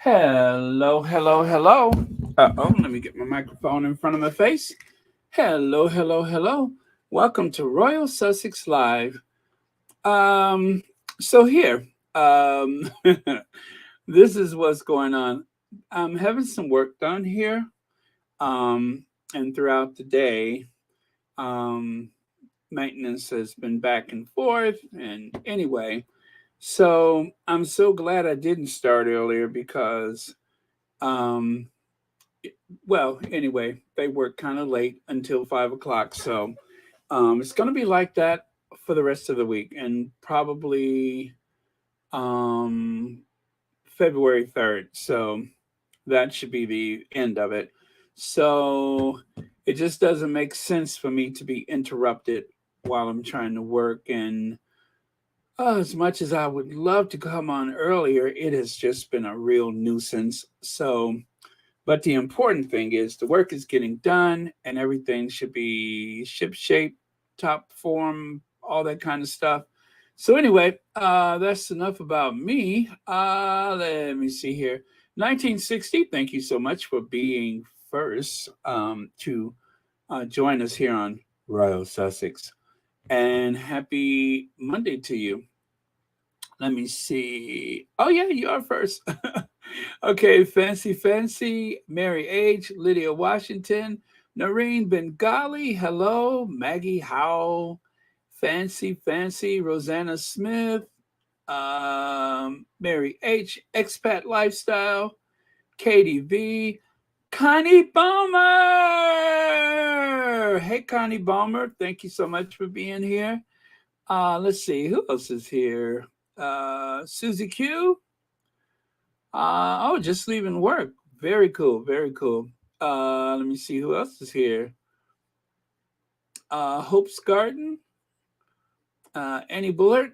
Hello, hello, hello. Let me get my microphone in front of my face. Hello, hello, hello. Welcome to Royal Sussex Live. Um, so here, um, this is what's going on. I'm having some work done here, and throughout the day, um, maintenance has been back and forth. And anyway, so I'm so glad I didn't start earlier because um, well, anyway, they work kind of late until 5 o'clock. So it's going to be like that for the rest of the week and probably um, February 3rd. So that should be the end of it. So it just doesn't make sense for me to be interrupted while I'm trying to work. And as much as I would love to come on earlier, it has just been a real nuisance. So but the important thing is the work is getting done and everything should be ship shape, top form, all that kind of stuff. So anyway, that's enough about me. Let me see here. 1960. Thank you so much for being first to join us here on Royal Sussex. And happy Monday to you. Let me see. Oh yeah, you are first. Okay, Fancy Fancy, Mary H, Lydia Washington, Noreen Bengali, hello, Maggie Howell, Fancy Fancy, Rosanna Smith, Mary H, Expat Lifestyle, Katie V, Connie Balmer. Hey, Connie Balmer, thank you so much for being here. Let's see, who else is here? Susie Q. Oh, just leaving work. Very cool. Very cool. Let me see who else is here. Hope's Garden. Annie Bullard.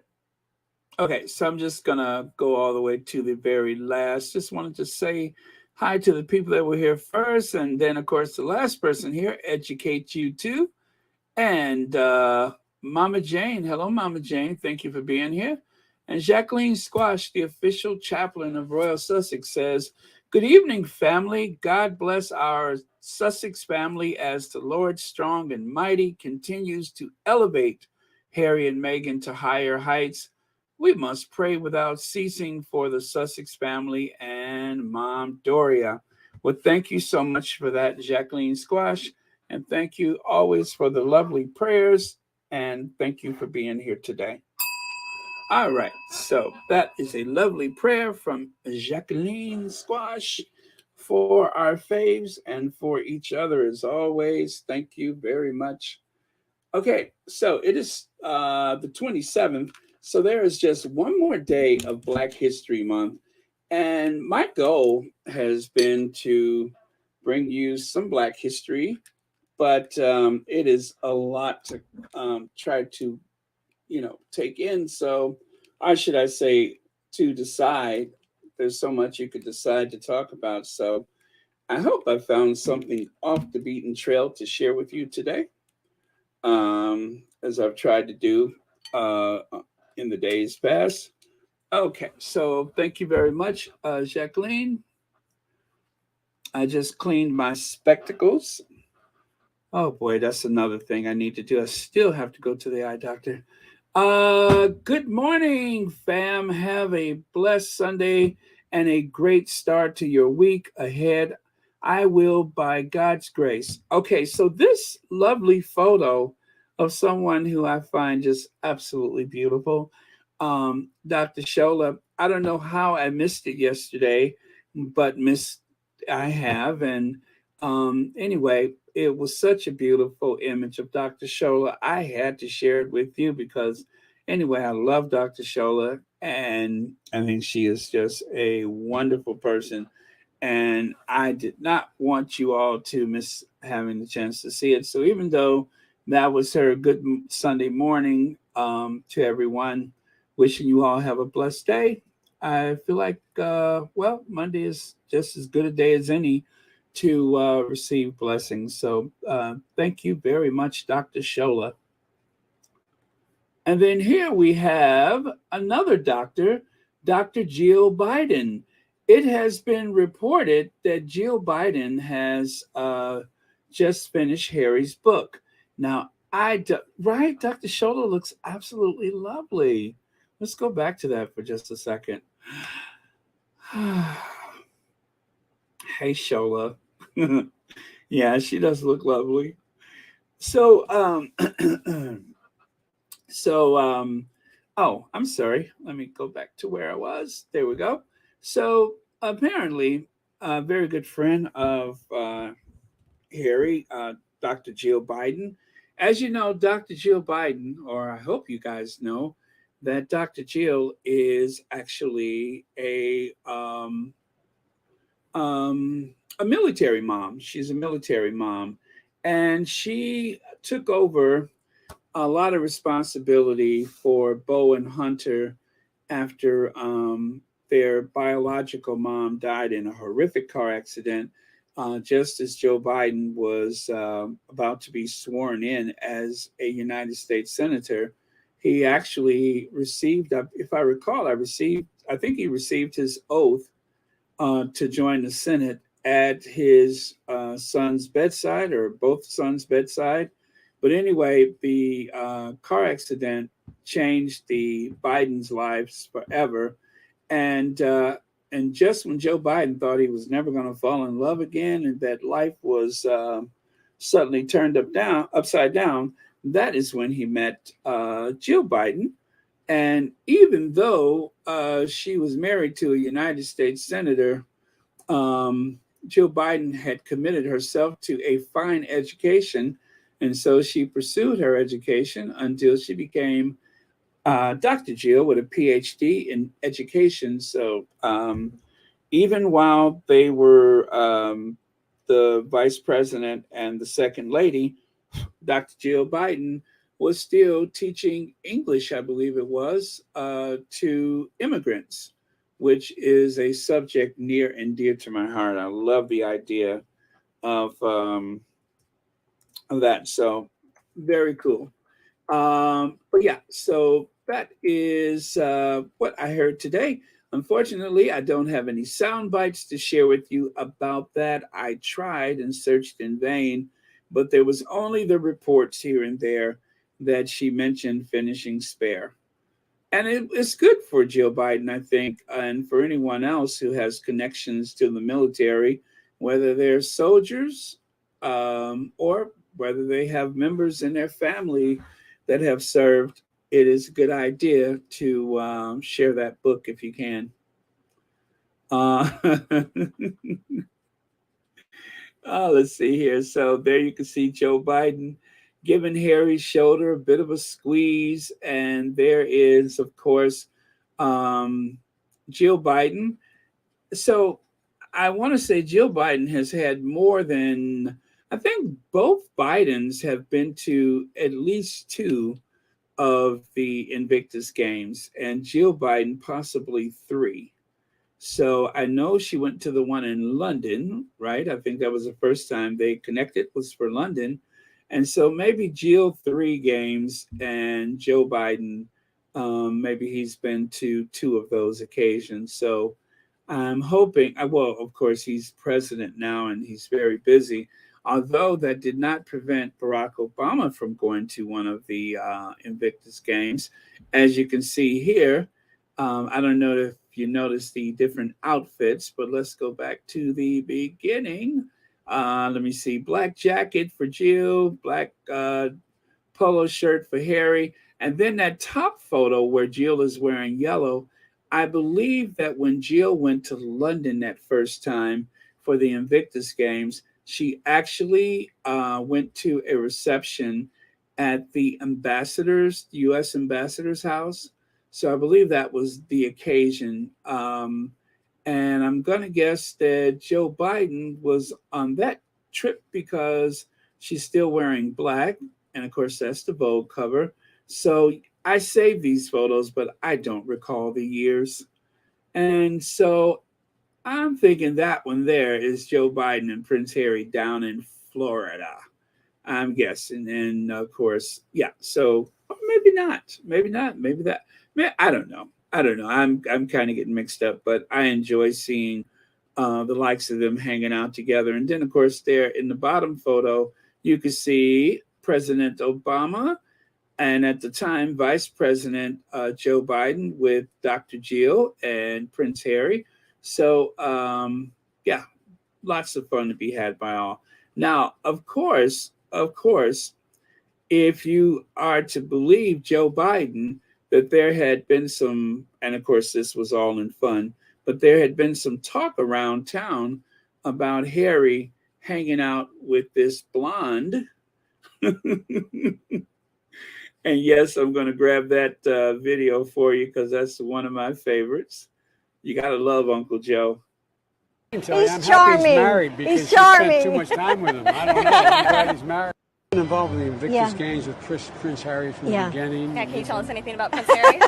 Okay, so I'm just gonna go all the way to the very last. Just wanted to say hi to the people that were here first, and then of course the last person here. Educate you too, and Mama Jane. Hello, Mama Jane. Thank you for being here. And Jacqueline Squash, the official chaplain of Royal Sussex, says, "Good evening, family. God bless our Sussex family as the Lord strong and mighty continues to elevate Harry and Meghan to higher heights. We must pray without ceasing for the Sussex family and Mom Doria." Well, thank you so much for that, Jacqueline Squash. And thank you always for the lovely prayers. And thank you for being here today. All right, so that is a lovely prayer from Jacqueline Squash for our faves and for each other as always. Thank you very much. Okay, so it is the 27th. So there is just one more day of Black History Month. And my goal has been to bring you some Black history, but it is a lot to try to take in. So, or should I say, to decide? There's so much you could decide to talk about. So, I hope I found something off the beaten trail to share with you today, as I've tried to do uh, in the days past. Okay, so thank you very much, Jacqueline. I just cleaned my spectacles. Oh boy, that's another thing I need to do. I still have to go to the eye doctor. Good morning, fam. Have a blessed Sunday and a great start to your week ahead. I will, by God's grace. Okay, so this lovely photo of someone who I find just absolutely beautiful, Dr. Shola. I don't know how I missed it yesterday, but I have, and anyway, it was such a beautiful image of Dr. Shola. I had to share it with you because, anyway, I love Dr. Shola, and I think she is just a wonderful person. And I did not want you all to miss having the chance to see it. So even though that was her good Sunday morning to everyone, wishing you all have a blessed day. I feel like, well, Monday is just as good a day as any to receive blessings. So thank you very much, Dr. Shola. And then here we have another doctor, Dr. Jill Biden. it has been reported that Jill Biden has just finished Harry's book. Now, right, Dr. Shola looks absolutely lovely. Let's go back to that for just a second. Hey, Shola. Yeah, she does look lovely. So, so, oh, I'm sorry. Let me go back to where I was. There we go. So, apparently, a very good friend of Harry, Dr. Jill Biden. As you know, Dr. Jill Biden, or I hope you guys know, that Dr. Jill is actually a military mom. She's a military mom, and she took over a lot of responsibility for Bo and Hunter after their biological mom died in a horrific car accident. Just as Joe Biden was about to be sworn in as a United States senator, he actually received, if I recall, I think he received his oath to join the Senate at his son's bedside or both sons' bedside. But anyway, the car accident changed the Biden's lives forever. And and just when Joe Biden thought he was never going to fall in love again and that life was suddenly turned upside down, that is when he met Jill Biden. And even though she was married to a United States senator, Jill Biden had committed herself to a fine education. And so she pursued her education until she became Dr. Jill with a PhD in education. So even while they were the vice president and the second lady, Dr. Jill Biden was still teaching English, I believe it was, to immigrants, which is a subject near and dear to my heart. I love the idea of that. So very cool. But yeah, so that is what I heard today. Unfortunately, I don't have any sound bites to share with you about that. I tried and searched in vain, but there was only the reports here and there that she mentioned finishing Spare. And it's good for Jill Biden, I think, and for anyone else who has connections to the military, whether they're soldiers or whether they have members in their family that have served. It is a good idea to share that book if you can. Uh, let's see here. So there you can see Joe Biden giving Harry's shoulder a bit of a squeeze. And there is, of course, um, Jill Biden. So I want to say Jill Biden has had more than, I think both Bidens have been to at least two of the Invictus Games, and Jill Biden possibly three. So I know she went to the one in London, right? I think that was the first time they connected was for London. And so maybe Jill three games and Joe Biden, maybe he's been to two of those occasions. So I'm hoping, well, of course, he's president now and he's very busy. Although that did not prevent Barack Obama from going to one of the Invictus Games. As you can see here, I don't know if you notice the different outfits, but let's go back to the beginning. Let me see, black jacket for Jill, black polo shirt for Harry. And then that top photo where Jill is wearing yellow, I believe that when Jill went to London that first time for the Invictus Games, she actually went to a reception at the U.S. ambassador's house. So I believe that was the occasion. And I'm going to guess that Joe Biden was on that trip because she's still wearing black. And of course, that's the Vogue cover. So I saved these photos, but I don't recall the years. And so I'm thinking that one there is Joe Biden and Prince Harry down in Florida. I'm guessing. And of course, yeah. So maybe not. Maybe not. Maybe that. I don't know. I don't know. I'm kind of getting mixed up, but I enjoy seeing the likes of them hanging out together. And then, of course, there in the bottom photo, you can see President Obama and at the time, Vice President Joe Biden with Dr. Jill and Prince Harry. So, yeah, lots of fun to be had by all. Now, of course, if you are to believe Joe Biden, that there had been some, and of course, this was all in fun, but there had been some talk around town about Harry hanging out with this blonde. And yes, I'm going to grab that video for you because that's one of my favorites. You got to love Uncle Joe. I can tell you, I'm happy he's married because he spent too much time with him. I don't know. I'm glad he's married. Been involved in the Invictus Games with Prince Harry from the beginning. Yeah, can you tell us anything about Prince Harry?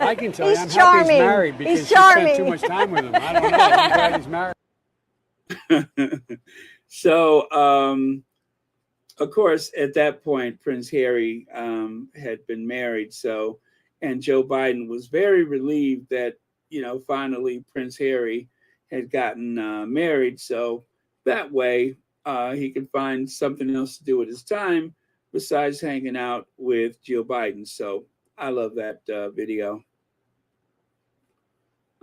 I can tell you, I'm happy he's married because he spent too much time with him. I don't know. I'm glad he's married. So, of course, at that point, Prince Harry had been married. So, and Joe Biden was very relieved that, finally Prince Harry had gotten married. So that way he could find something else to do with his time besides hanging out with Joe Biden. So I love that video.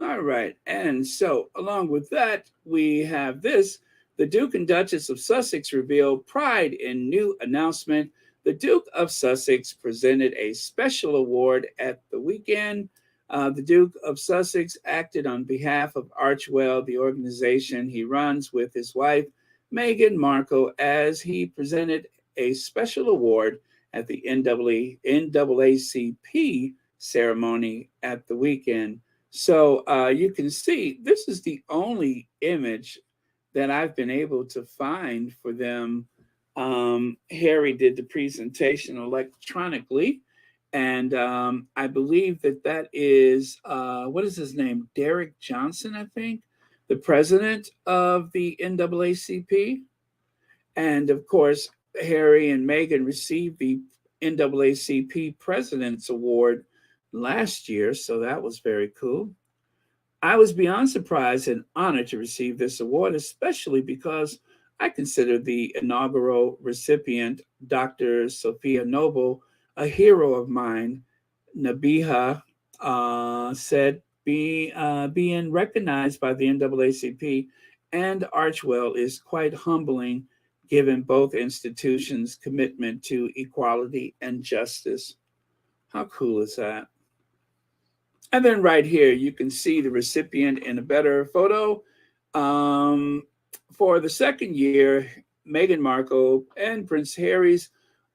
All right. And so along with that, we have this. The Duke and Duchess of Sussex reveal pride in new announcement. The Duke of Sussex presented a special award at the weekend. The Duke of Sussex acted on behalf of Archewell, the organization he runs with his wife, Meghan Markle, as he presented a special award at the NAACP ceremony at the weekend. So you can see this is the only image that I've been able to find for them. Harry did the presentation electronically, and I believe that is, what is his name? Derek Johnson, I think, the president of the NAACP. And of course, Harry and Meghan received the NAACP President's Award last year, so that was very cool. I was beyond surprised and honored to receive this award, especially because I consider the inaugural recipient, Dr. Sophia Noble, a hero of mine. Nabiha said, being recognized by the NAACP and Archewell is quite humbling, given both institutions' commitment to equality and justice. How cool is that? And then right here, you can see the recipient in a better photo. For the second year, Meghan Markle and Prince Harry's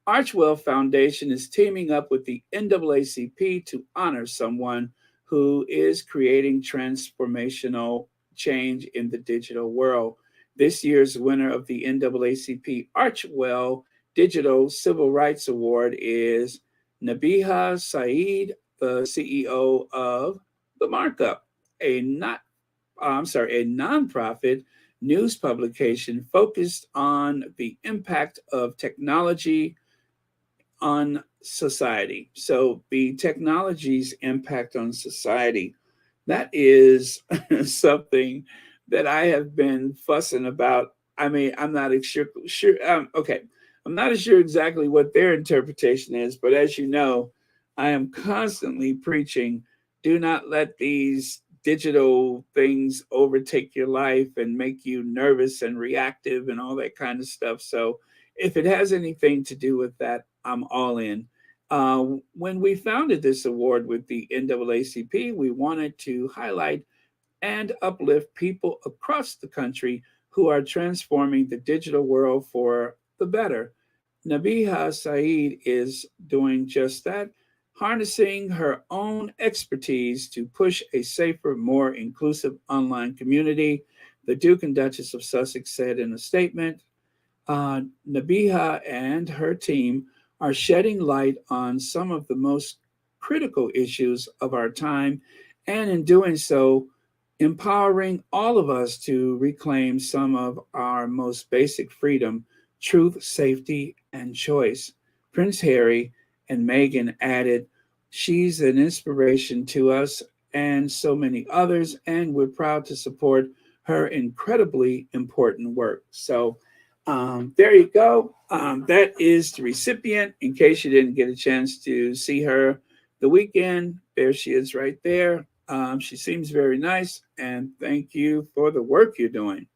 Archewell Foundation is teaming up with the NAACP to honor someone who is creating transformational change in the digital world. This year's winner of the NAACP Archewell Digital Civil Rights Award is Nabiha Saeed, the CEO of The Markup, a nonprofit news publication focused on the impact of technology on society. So the technology's impact on society, that is something that I have been fussing about. I mean, I'm not sure. I'm not sure exactly what their interpretation is, but as you know, I am constantly preaching, do not let these digital things overtake your life and make you nervous and reactive and all that kind of stuff. So if it has anything to do with that, I'm all in. When we founded this award with the NAACP, we wanted to highlight and uplift people across the country who are transforming the digital world for the better. Nabiha Saeed is doing just that, harnessing her own expertise to push a safer, more inclusive online community. The Duke and Duchess of Sussex said in a statement, Nabiha and her team are shedding light on some of the most critical issues of our time, and in doing so, empowering all of us to reclaim some of our most basic freedom, truth, safety, and choice. Prince Harry and Meghan added, she's an inspiration to us and so many others. And we're proud to support her incredibly important work. So there you go. That is the recipient. In case you didn't get a chance to see her the weekend, there she is right there. She seems very nice, and thank you for the work you're doing.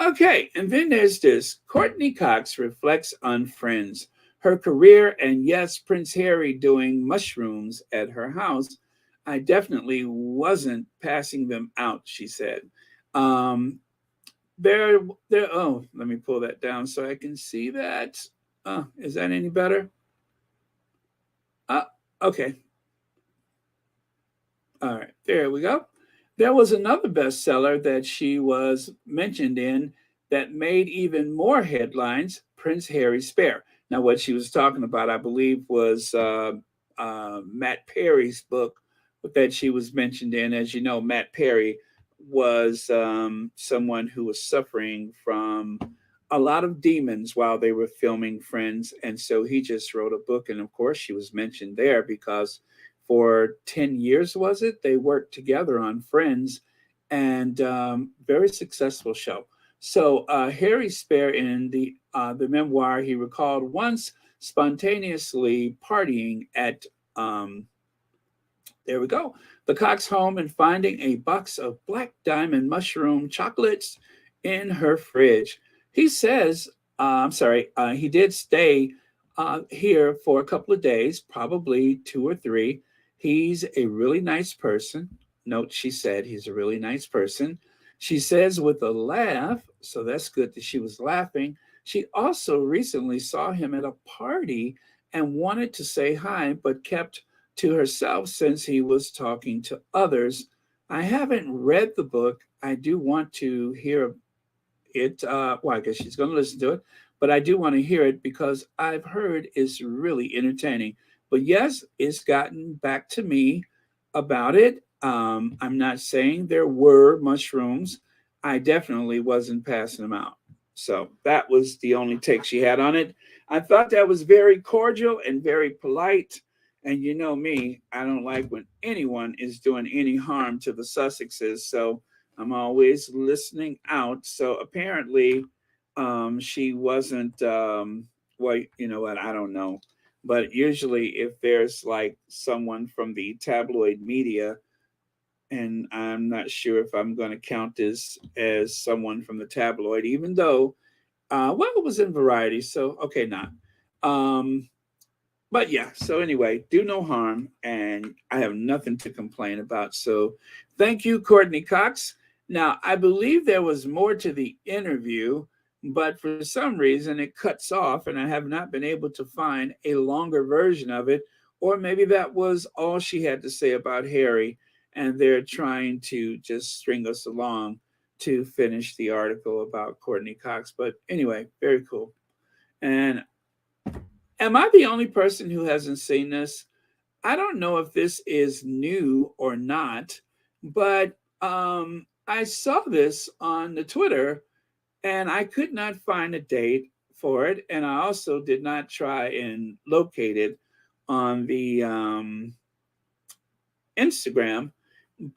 Okay, and then there's this. Courtney Cox reflects on Friends, her career, and yes, Prince Harry doing mushrooms at her house. I definitely wasn't passing them out, she said. Um, oh, let me pull that down so I can see that. Is that any better? Okay. All right, there we go. There was another bestseller that she was mentioned in that made even more headlines, Prince Harry Spare. Now, what she was talking about, I believe, was Matt Perry's book that she was mentioned in. As you know, Matt Perry was someone who was suffering from a lot of demons while they were filming Friends. And so he just wrote a book. And of course, she was mentioned there because for 10 years, was it? They worked together on Friends, and very successful show. So Harry Spare, in the memoir, he recalled once spontaneously partying at there we go, the Cox home and finding a box of black diamond mushroom chocolates in her fridge. He says, he did stay here for a couple of days, probably 2 or 3. He's a really nice person. Note, she said he's a really nice person. She says with a laugh, so that's good that she was laughing. She also recently saw him at a party and wanted to say hi, but kept to herself since he was talking to others. I haven't read the book. I do want to hear it. Well, I guess she's going to listen to it, but I do want to hear it because I've heard it's really entertaining. But yes, it's gotten back to me about it. I'm not saying there were mushrooms. I definitely wasn't passing them out. So that was the only take she had on it. I thought that was very cordial and very polite. And you know me, I don't like when anyone is doing any harm to the Sussexes. So I'm always listening out. So apparently, she wasn't. Well, you know what? I don't know. But usually, if there's like someone from the tabloid media, and I'm not sure if I'm going to count this as someone from the tabloid, even though, well, it was in Variety, so okay, not. Um, but yeah, so anyway, do no harm, and I have nothing to complain about. So thank you, Courtney Cox. Now, I believe there was more to the interview, but for some reason it cuts off, and I have not been able to find a longer version of it. Or maybe that was all she had to say about Harry, and they're trying to just string us along to finish the article about Courtney Cox. But anyway, very cool. And am I the only person who hasn't seen this? I don't know if this is new or not, but I saw this on the Twitter and I could not find a date for it. And I also did not try and locate it on the Instagram,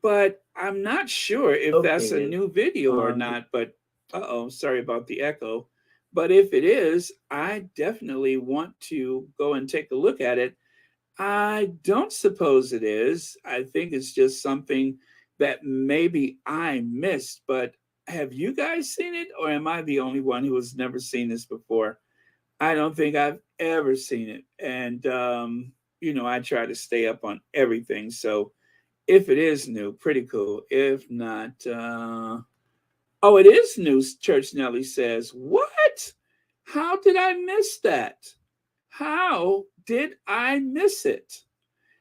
but I'm not sure if that's a new video or not. But sorry about the echo. But if it is, I definitely want to go and take a look at it. I don't suppose it is. I think it's just something that maybe I missed. But have you guys seen it, or am I the only one who has never seen this before? I don't think I've ever seen it. And, I try to stay up on everything. So if it is new, pretty cool. If not, oh, it is new, Church Nelly says. What? How did I miss that? How did I miss it?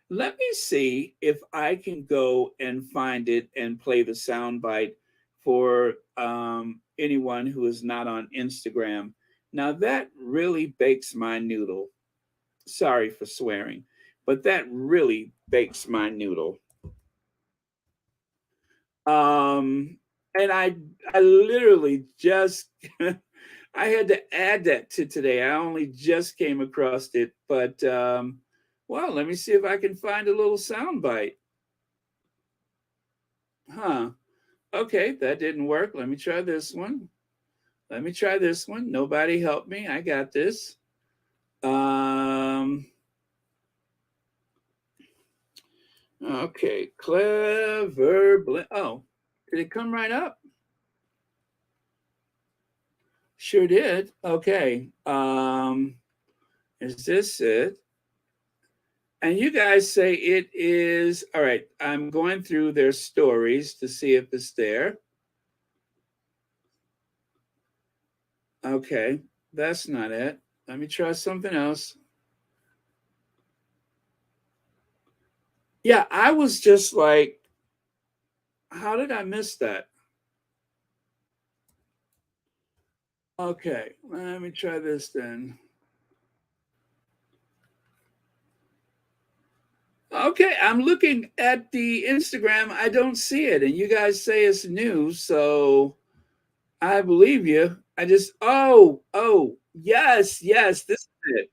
Let me see if I can go and find it and play the soundbite for anyone who is not on Instagram. Now, that really bakes my noodle. Sorry for swearing, but that really bakes my noodle. And I literally just I had to add that to today. I only just came across it, but well, let me see if I can find a little soundbite. Huh. Okay, that didn't work. Let me try this one. Let me try this one. Nobody help me. I got this. Um, okay, clever blend. Oh, did it come right up? Sure did. Okay. Is this it? And you guys say it is. All right. I'm going through their stories to see if it's there. Okay. That's not it. Let me try something else. Yeah, I was just like, how did I miss that? Okay, let me try this then. Okay, I'm looking at the Instagram. I don't see it. And you guys say it's new. So I believe you. Oh, yes, this is it.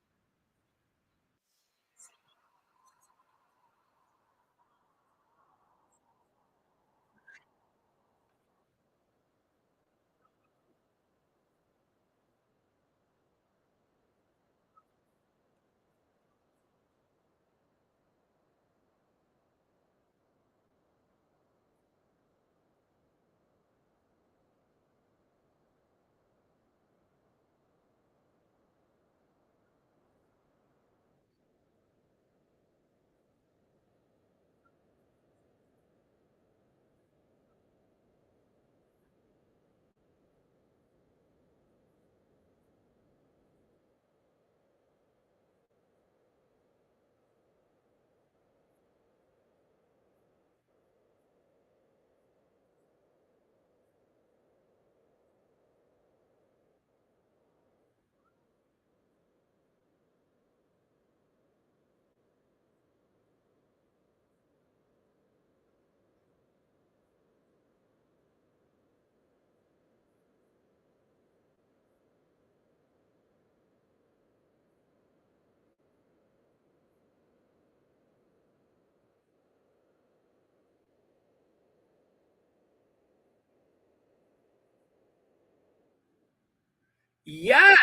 Yes.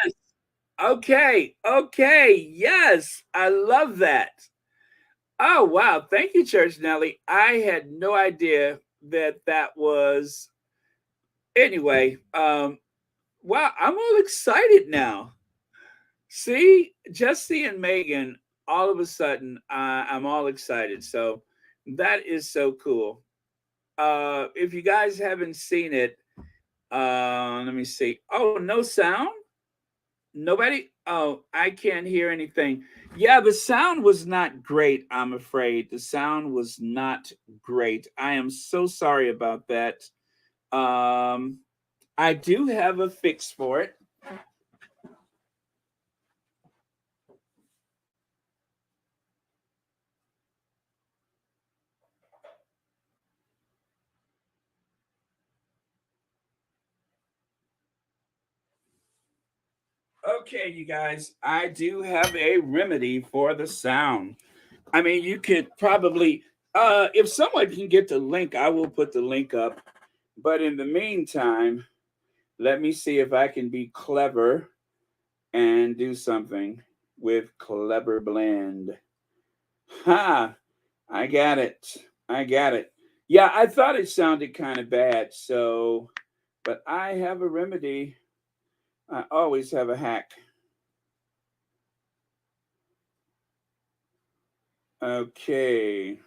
Okay. Yes. I love that. Oh, wow. Thank you, Church Nelly. I had no idea that that was. Anyway, wow, I'm all excited now. See, just seeing Megan, all of a sudden, I'm all excited. So that is so cool. If you guys haven't seen it, let me see. Oh, no sound? Nobody? Oh, I can't hear anything. Yeah, the sound was not great, I'm afraid. The sound was not great. I am so sorry about that. Um, I do have a fix for it. Okay, you guys, I do have a remedy for the sound. I mean, you could probably, if someone can get the link, I will put the link up. But in the meantime, let me see if I can be clever and do something with Clever Blend. Ha! I got it. I got it. Yeah, I thought it sounded kind of bad. So, but I have a remedy. I always have a hack. Okay.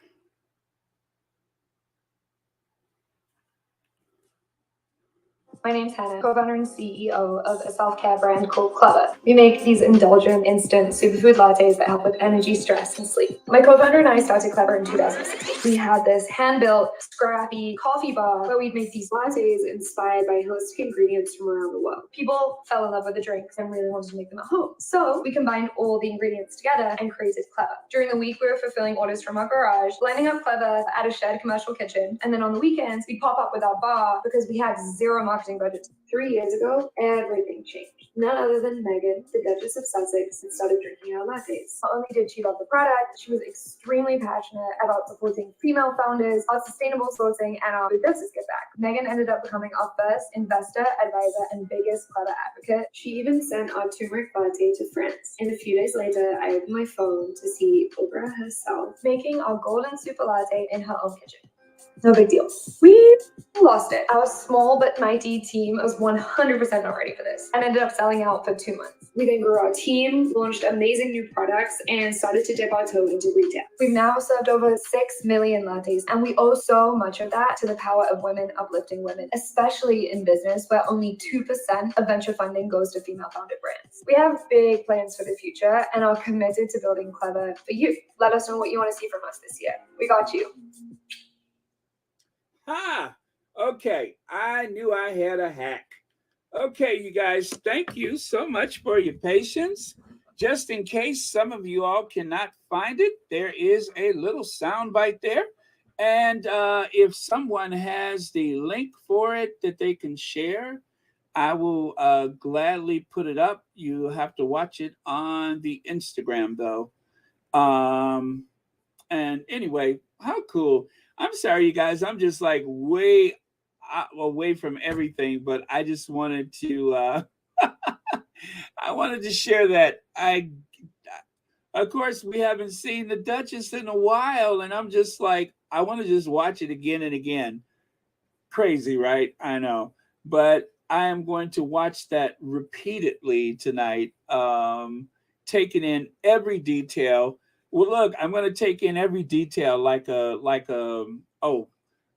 My name's Hannah, co-founder and CEO of a self-care brand called Clever. We make these indulgent, instant superfood lattes that help with energy, stress, and sleep. My co-founder and I started Clever in 2016. We had this hand-built, scrappy coffee bar where we'd make these lattes inspired by holistic ingredients from around the world. People fell in love with the drinks and really wanted to make them at home. So we combined all the ingredients together and created Clever. During the week, we were fulfilling orders from our garage, blending up Clever at a shared commercial kitchen, and then on the weekends, we'd pop up with our bar because we had zero marketing marketing budget. 3 years ago, everything changed. None other than Meghan, the Duchess of Sussex, started drinking our lattes. Not only did she love the product, she was extremely passionate about supporting female founders, our sustainable sourcing, and our food justice give back. Meghan ended up becoming our first investor, advisor, and biggest Clever advocate. She even sent our turmeric latte to France. And a few days later, I opened my phone to see Oprah herself making our golden super latte in her own kitchen. No big deal. We lost it. Our small but mighty team was 100% not ready for this and ended up selling out for 2 months. We then grew our team, launched amazing new products, and started to dip our toe into retail. We've now served over 6 million lattes, and we owe so much of that to the power of women uplifting women, especially in business where only 2% of venture funding goes to female-founded brands. We have big plans for the future and are committed to building Clever for you. Let us know what you want to see from us this year. We got you. Okay, I knew I had a hack. Okay, you guys, thank you so much for your patience. Just in case some of you all cannot find it, there is a little sound bite there. And if someone has the link for it that they can share, I will gladly put it up. You have to watch it on the Instagram, though. And anyway, how cool. I'm sorry, you guys. I'm just like way away from everything, but I just wanted to I wanted to share that. Of course, we haven't seen the Duchess in a while, and I'm just like, I want to just watch it again and again. Crazy, right? I know. But I am going to watch that repeatedly tonight, taking in every detail. Well, look, I'm going to take in every detail like oh,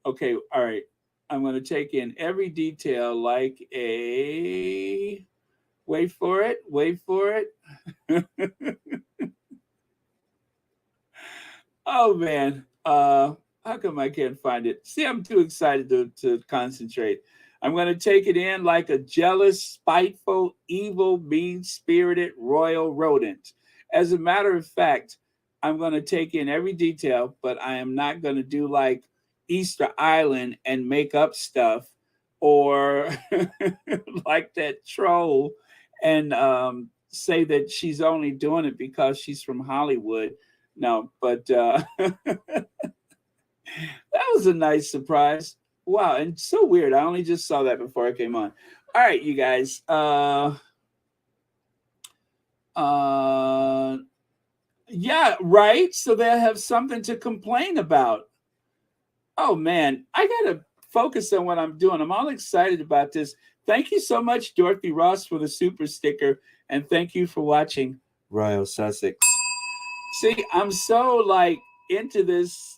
okay, all right. I'm going to take in every detail like a, wait for it. Oh, man. How come I can't find it? See, I'm too excited to concentrate. I'm going to take it in like a jealous, spiteful, evil, mean-spirited royal rodent. As a matter of fact, I'm going to take in every detail, but I am not going to do like Easter Island and make up stuff or like that troll and say that she's only doing it because she's from Hollywood. No, but that was a nice surprise. Wow, and so weird. I only just saw that before I came on. All right, you guys. Yeah, right. So they'll have something to complain about. Oh man, I gotta focus on what I'm doing. I'm all excited about this. Thank you so much, Dorothy Ross, for the super sticker, and thank you for watching Royal Sussex. See, I'm so like into this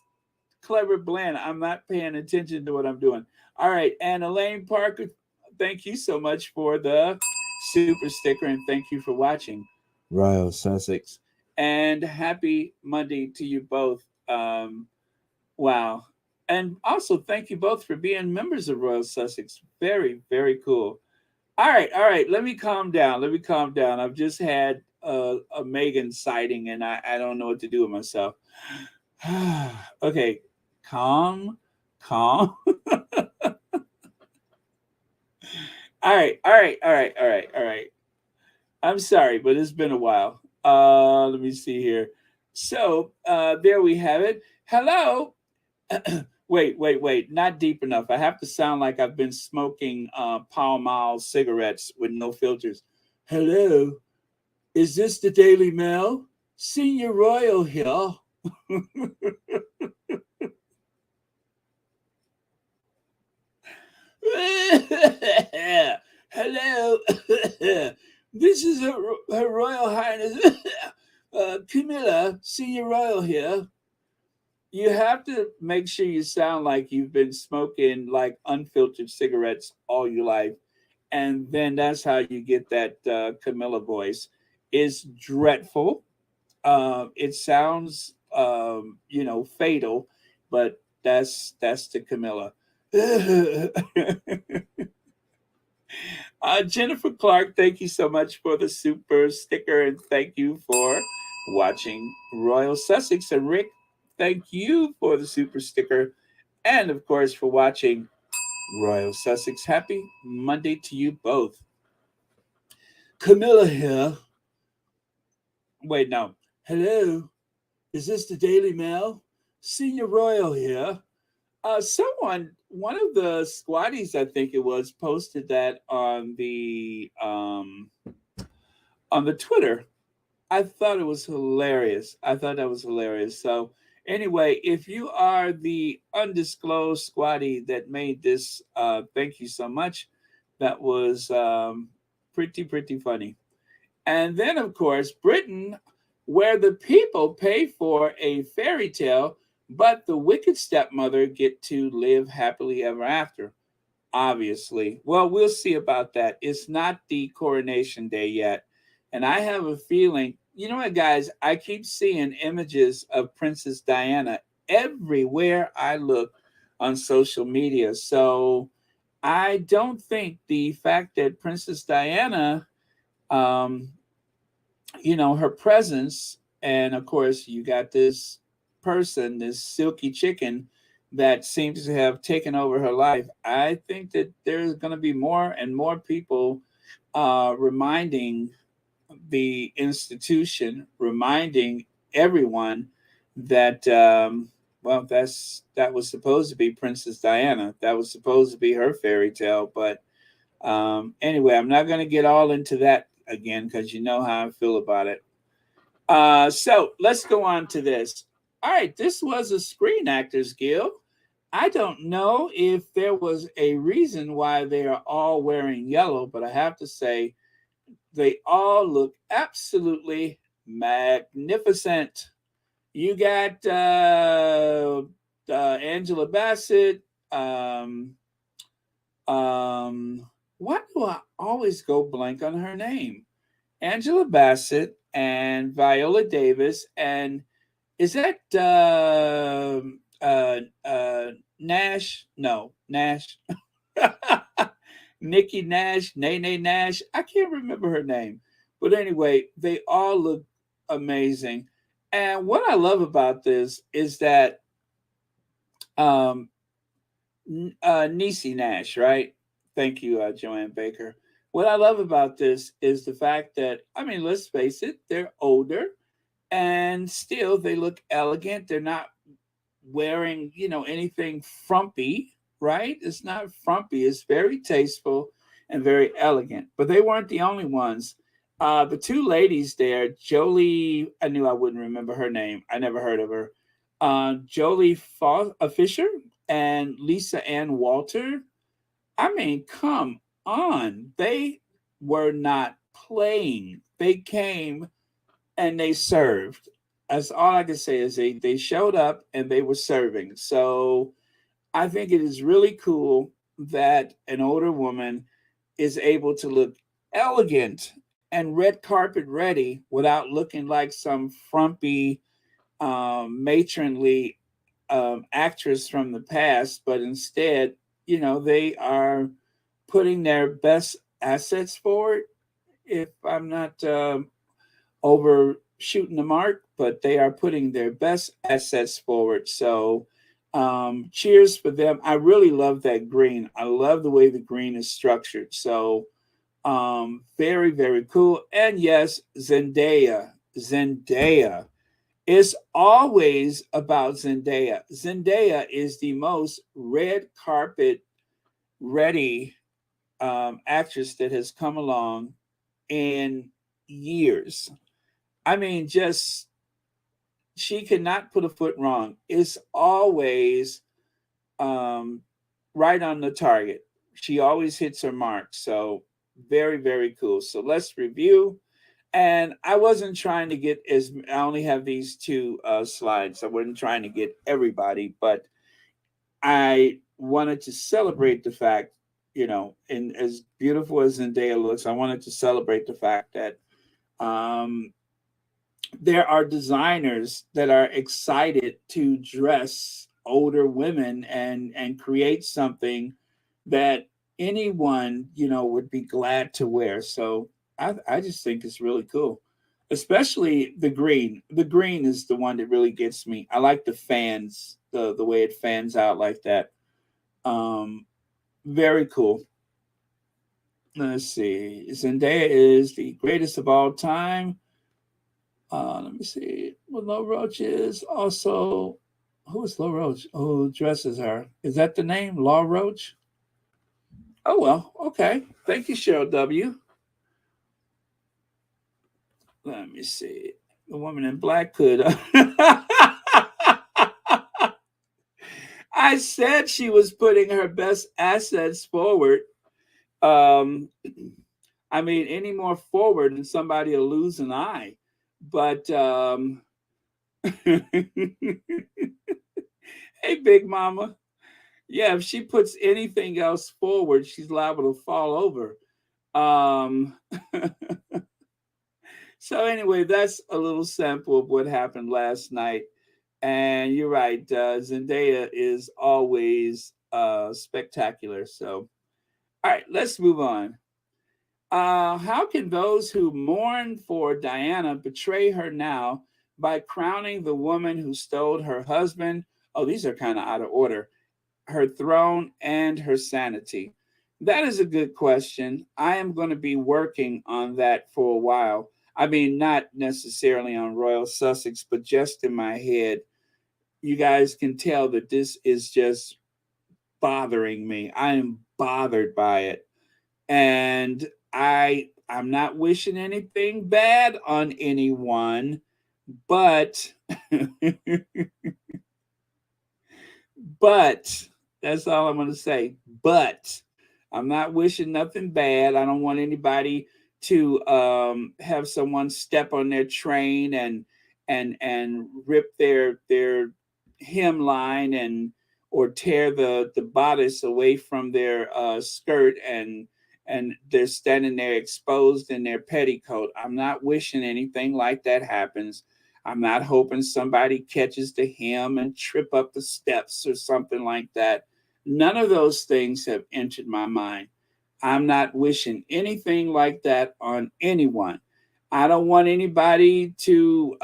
clever blend. I'm not paying attention to what I'm doing. All right, and Elaine Parker, thank you so much for the super sticker, and thank you for watching Royal Sussex. And happy Monday to you both. Wow. And also thank you both for being members of Royal Sussex. Very, very cool. All right. Let me calm down. I've just had a Meghan sighting, and I don't know what to do with myself. Okay, calm. All right. I'm sorry, but it's been a while. Let me see here. So there we have it. Hello. Wait. Not deep enough. I have to sound like I've been smoking Pall Mall cigarettes with no filters. Hello. Is this the Daily Mail? Senior Royal here. Hello. This is Her Royal Highness Camilla, Senior Royal here. You have to make sure you sound like you've been smoking like unfiltered cigarettes all your life. And then that's how you get that Camilla voice. It's dreadful. It sounds, fatal, but that's the Camilla. Jennifer Clark, thank you so much for the super sticker, and thank you for watching Royal Sussex. And Rick, thank you for the super sticker, and of course for watching Royal Sussex. Happy Monday to you both. Camilla here. Wait, no. Hello. Is this the Daily Mail? Senior Royal here. One of the squatties, I think it was, posted that on the Twitter. I thought it was hilarious. I thought that was hilarious. So anyway, if you are the undisclosed squatty that made this, thank you so much. That was pretty funny. And then, of course, Britain, where the people pay for a fairy tale, but the wicked stepmother get to live happily ever after. Obviously. Well, we'll see about that. It's not the coronation day yet. And I have a feeling, you know what, guys, I keep seeing images of Princess Diana everywhere I look on social media. So I don't think the fact that Princess Diana, her presence, and of course, you got this person, this silky chicken that seems to have taken over her life. I think that there's going to be more and more people reminding the institution, reminding everyone that that was supposed to be Princess Diana. That was supposed to be her fairy tale. But anyway, I'm not going to get all into that again because you know how I feel about it. So let's go on to this. All right, this was a Screen Actors Guild. I don't know if there was a reason why they are all wearing yellow, but I have to say they all look absolutely magnificent. You got Angela Bassett. Why do I always go blank on her name? Angela Bassett and Viola Davis, and is that Nash? No, Nash. Nikki Nash, Nene Nash. I can't remember her name. But anyway, they all look amazing. And what I love about this is that Niecy Nash, right? Thank you, Joanne Baker. What I love about this is the fact that, I mean, let's face it, they're older and still they look elegant. They're not wearing, anything frumpy, right? It's not frumpy. It's very tasteful and very elegant. But they weren't the only ones. The two ladies there, Jolie, I knew I wouldn't remember her name. I never heard of her. Jolie Fisher and Lisa Ann Walter. I mean, come on. They were not playing. They came and they served. That's all I can say is they showed up and they were serving. So I think it is really cool that an older woman is able to look elegant and red carpet ready without looking like some frumpy, matronly actress from the past, but instead, they are putting their best assets forward. If I'm not overshooting the mark, but they are putting their best assets forward. So cheers for them. I really love that green. I love the way the green is structured. So very, very cool. And yes, Zendaya. It's always about Zendaya. Zendaya is the most red carpet ready actress that has come along in years. I mean, just she cannot put a foot wrong. It's always right on the target. She always hits her mark. So very, very cool. So let's review. And I wasn't trying to get I only have these two slides. I wasn't trying to get everybody, but I wanted to celebrate the fact, and as beautiful as Zendaya looks, I wanted to celebrate the fact that there are designers that are excited to dress older women and create something that anyone, would be glad to wear. So I just think it's really cool, especially the green. The green is the one that really gets me. I like the fans, the way it fans out like that. Very cool. Let's see. Zendaya is the greatest of all time. Let me see. Well, Lo Roach is also. Who is Lo Roach? Who dresses her? Is that the name? Law Roach? Oh, well. Okay. Thank you, Cheryl W. Let me see. The woman in black could. I said she was putting her best assets forward. Um, I mean, any more forward and somebody will lose an eye. But hey, Big Mama. Yeah, if she puts anything else forward, she's liable to fall over. Um, so anyway, that's a little sample of what happened last night. And you're right, Zendaya is always spectacular. So, all right, let's move on. How can those who mourn for Diana betray her now by crowning the woman who stole her husband? Oh, these are kind of out of order. Her throne and her sanity. That is a good question. I am going to be working on that for a while. I mean, not necessarily on Royal Sussex, but just in my head. You guys can tell that this is just bothering me. I am bothered by it. And I'm not wishing anything bad on anyone, but but that's all I'm going to say. But I'm not wishing nothing bad. I don't want anybody to have someone step on their train and rip their hemline and or tear the bodice away from their skirt and they're standing there exposed in their petticoat. I'm not wishing anything like that happens. I'm not hoping somebody catches the hem and trip up the steps or something like that. None of those things have entered my mind. I'm not wishing anything like that on anyone. I don't want anybody to,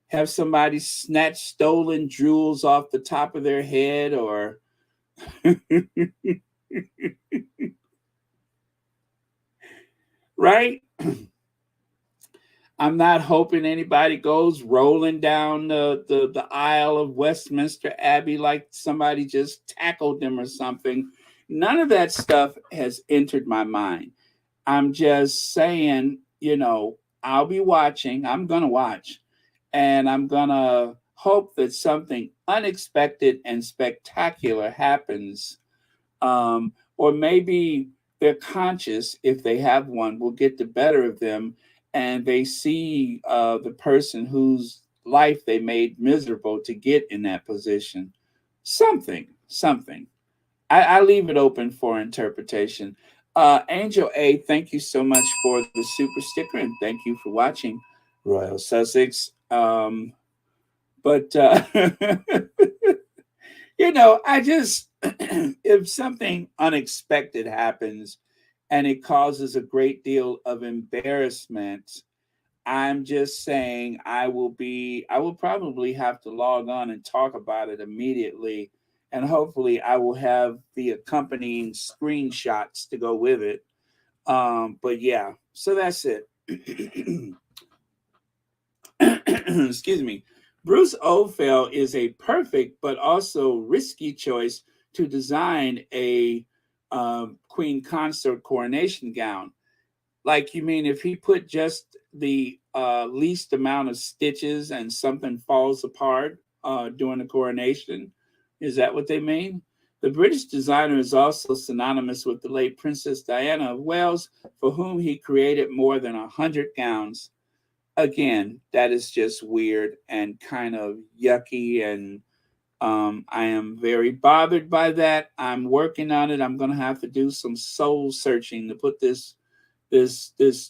have somebody snatch stolen jewels off the top of their head or. Right? I'm not hoping anybody goes rolling down the aisle of Westminster Abbey like somebody just tackled them or something. None of that stuff has entered my mind. I'm just saying, I'll be watching. I'm going to watch. And I'm going to hope that something unexpected and spectacular happens. Or maybe their conscience, if they have one, will get the better of them and they see the person whose life they made miserable to get in that position. Something. I leave it open for interpretation. Angel A, thank you so much for the super sticker and thank you for watching Royal Sussex. But I just, if something unexpected happens and it causes a great deal of embarrassment, I'm just saying I will probably have to log on and talk about it immediately. And hopefully I will have the accompanying screenshots to go with it. But yeah, so that's it. Excuse me. Bruce Oldfield is a perfect but also risky choice to design a queen consort coronation gown. Like, you mean if he put just the least amount of stitches and something falls apart during the coronation? Is that what they mean? The British designer is also synonymous with the late Princess Diana of Wales, for whom he created more than 100 gowns. Again, that is just weird and kind of yucky, and I am very bothered by that. I'm working on it. I'm going to have to do some soul searching to put this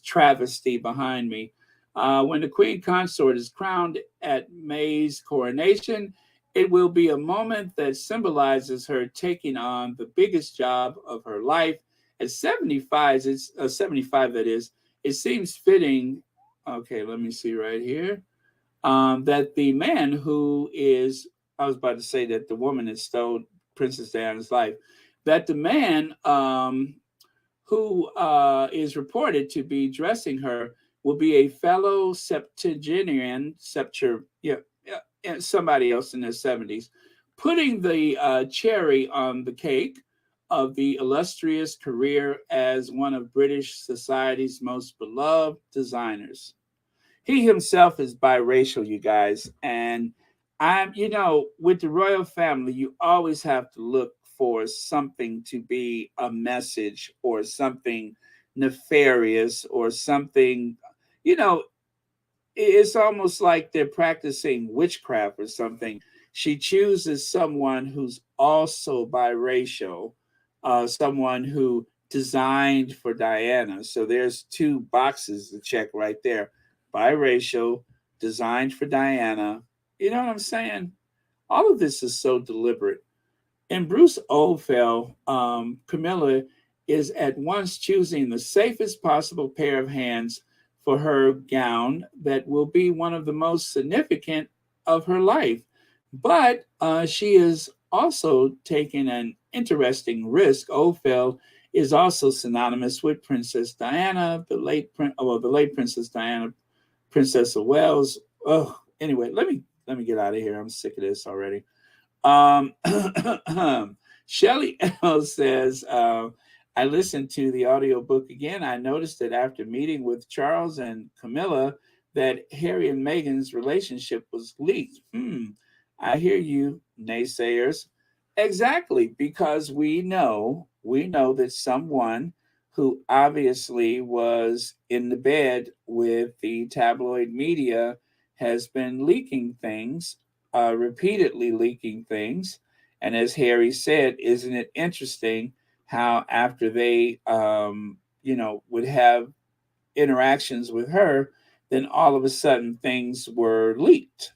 travesty behind me. When the Queen Consort is crowned at May's coronation, it will be a moment that symbolizes her taking on the biggest job of her life. At 75, that is, it seems fitting. Okay, let me see right here. That the man who is, I was about to say that the woman that stole Princess Diana's life, that the man who is reported to be dressing her will be a fellow septuagenarian, somebody else in their 70s, putting the cherry on the cake of the illustrious career as one of British society's most beloved designers. He himself is biracial, you guys. And with the royal family, you always have to look for something to be a message or something nefarious or something, it's almost like they're practicing witchcraft or something. She chooses someone who's also biracial, someone who designed for Diana. So there's two boxes to check right there. Biracial, designed for Diana. You know what I'm saying? All of this is so deliberate. In Bruce Oldfield, Camilla is at once choosing the safest possible pair of hands for her gown that will be one of the most significant of her life. But she is also taking an interesting risk. Oldfield is also synonymous with Princess Diana, the late Princess Diana, Princess of Wales. Oh, anyway, let me get out of here. I'm sick of this already. Shelley L says, I listened to the audiobook again. I noticed that after meeting with Charles and Camilla, that Harry and Meghan's relationship was leaked. I hear you, naysayers. Exactly, because we know that someone who obviously was in the bed with the tabloid media has been leaking things, repeatedly leaking things. And as Harry said, isn't it interesting how after they, would have interactions with her, then all of a sudden things were leaked,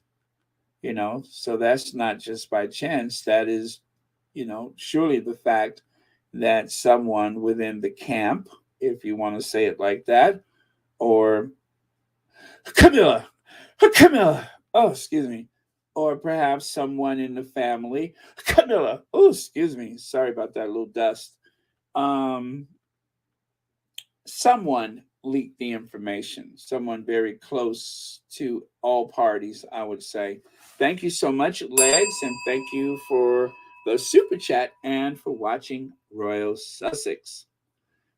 So that's not just by chance. That is, surely the fact that someone within the camp, if you want to say it like that, or Camilla, oh, excuse me, or perhaps someone in the family, Camilla, oh, excuse me, sorry about that little dust. Someone leaked the information, someone very close to all parties, I would say. Thank you so much, Legs, and thank you for the super chat and for watching Royal Sussex.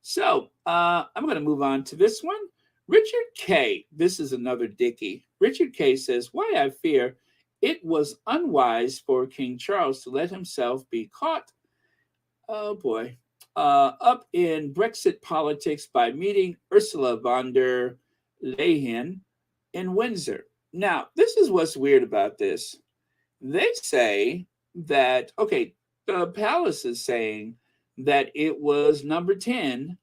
So I'm going to move on to this one. Richard K. This is another Dickie. Richard K. says, why I fear it was unwise for King Charles to let himself be caught, oh boy, up in Brexit politics by meeting Ursula von der Leyen in Windsor. Now, this is what's weird about this. They say that, the palace is saying that it was number 10,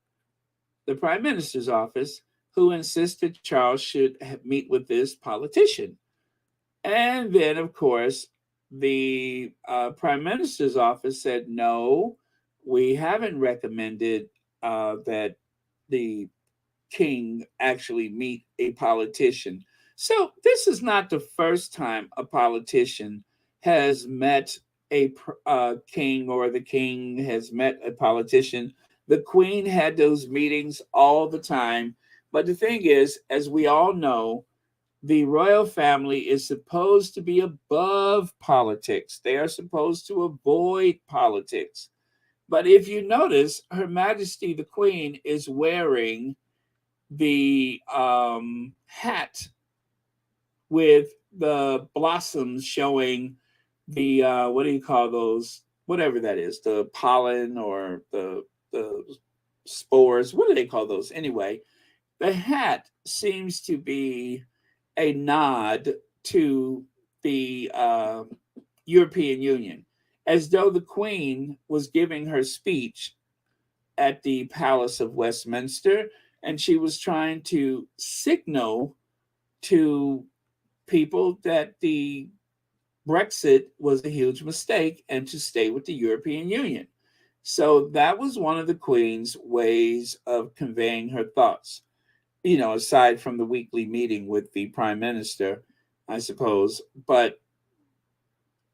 the Prime Minister's office, who insisted Charles should meet with this politician. And then, of course, the Prime Minister's office said, no, we haven't recommended that the king actually meet a politician. So this is not the first time a politician has met a king, or the king has met a politician. The Queen had those meetings all the time. But the thing is, as we all know, the royal family is supposed to be above politics. They are supposed to avoid politics. But if you notice, Her Majesty the Queen is wearing the hat with the blossoms showing the, what do you call those? Whatever that is, the pollen or the spores. What do they call those? Anyway, the hat seems to be a nod to the European Union, as though the Queen was giving her speech at the Palace of Westminster, and she was trying to signal to people that the Brexit was a huge mistake and to stay with the European Union. So that was one of the Queen's ways of conveying her thoughts, aside from the weekly meeting with the Prime Minister, I suppose. But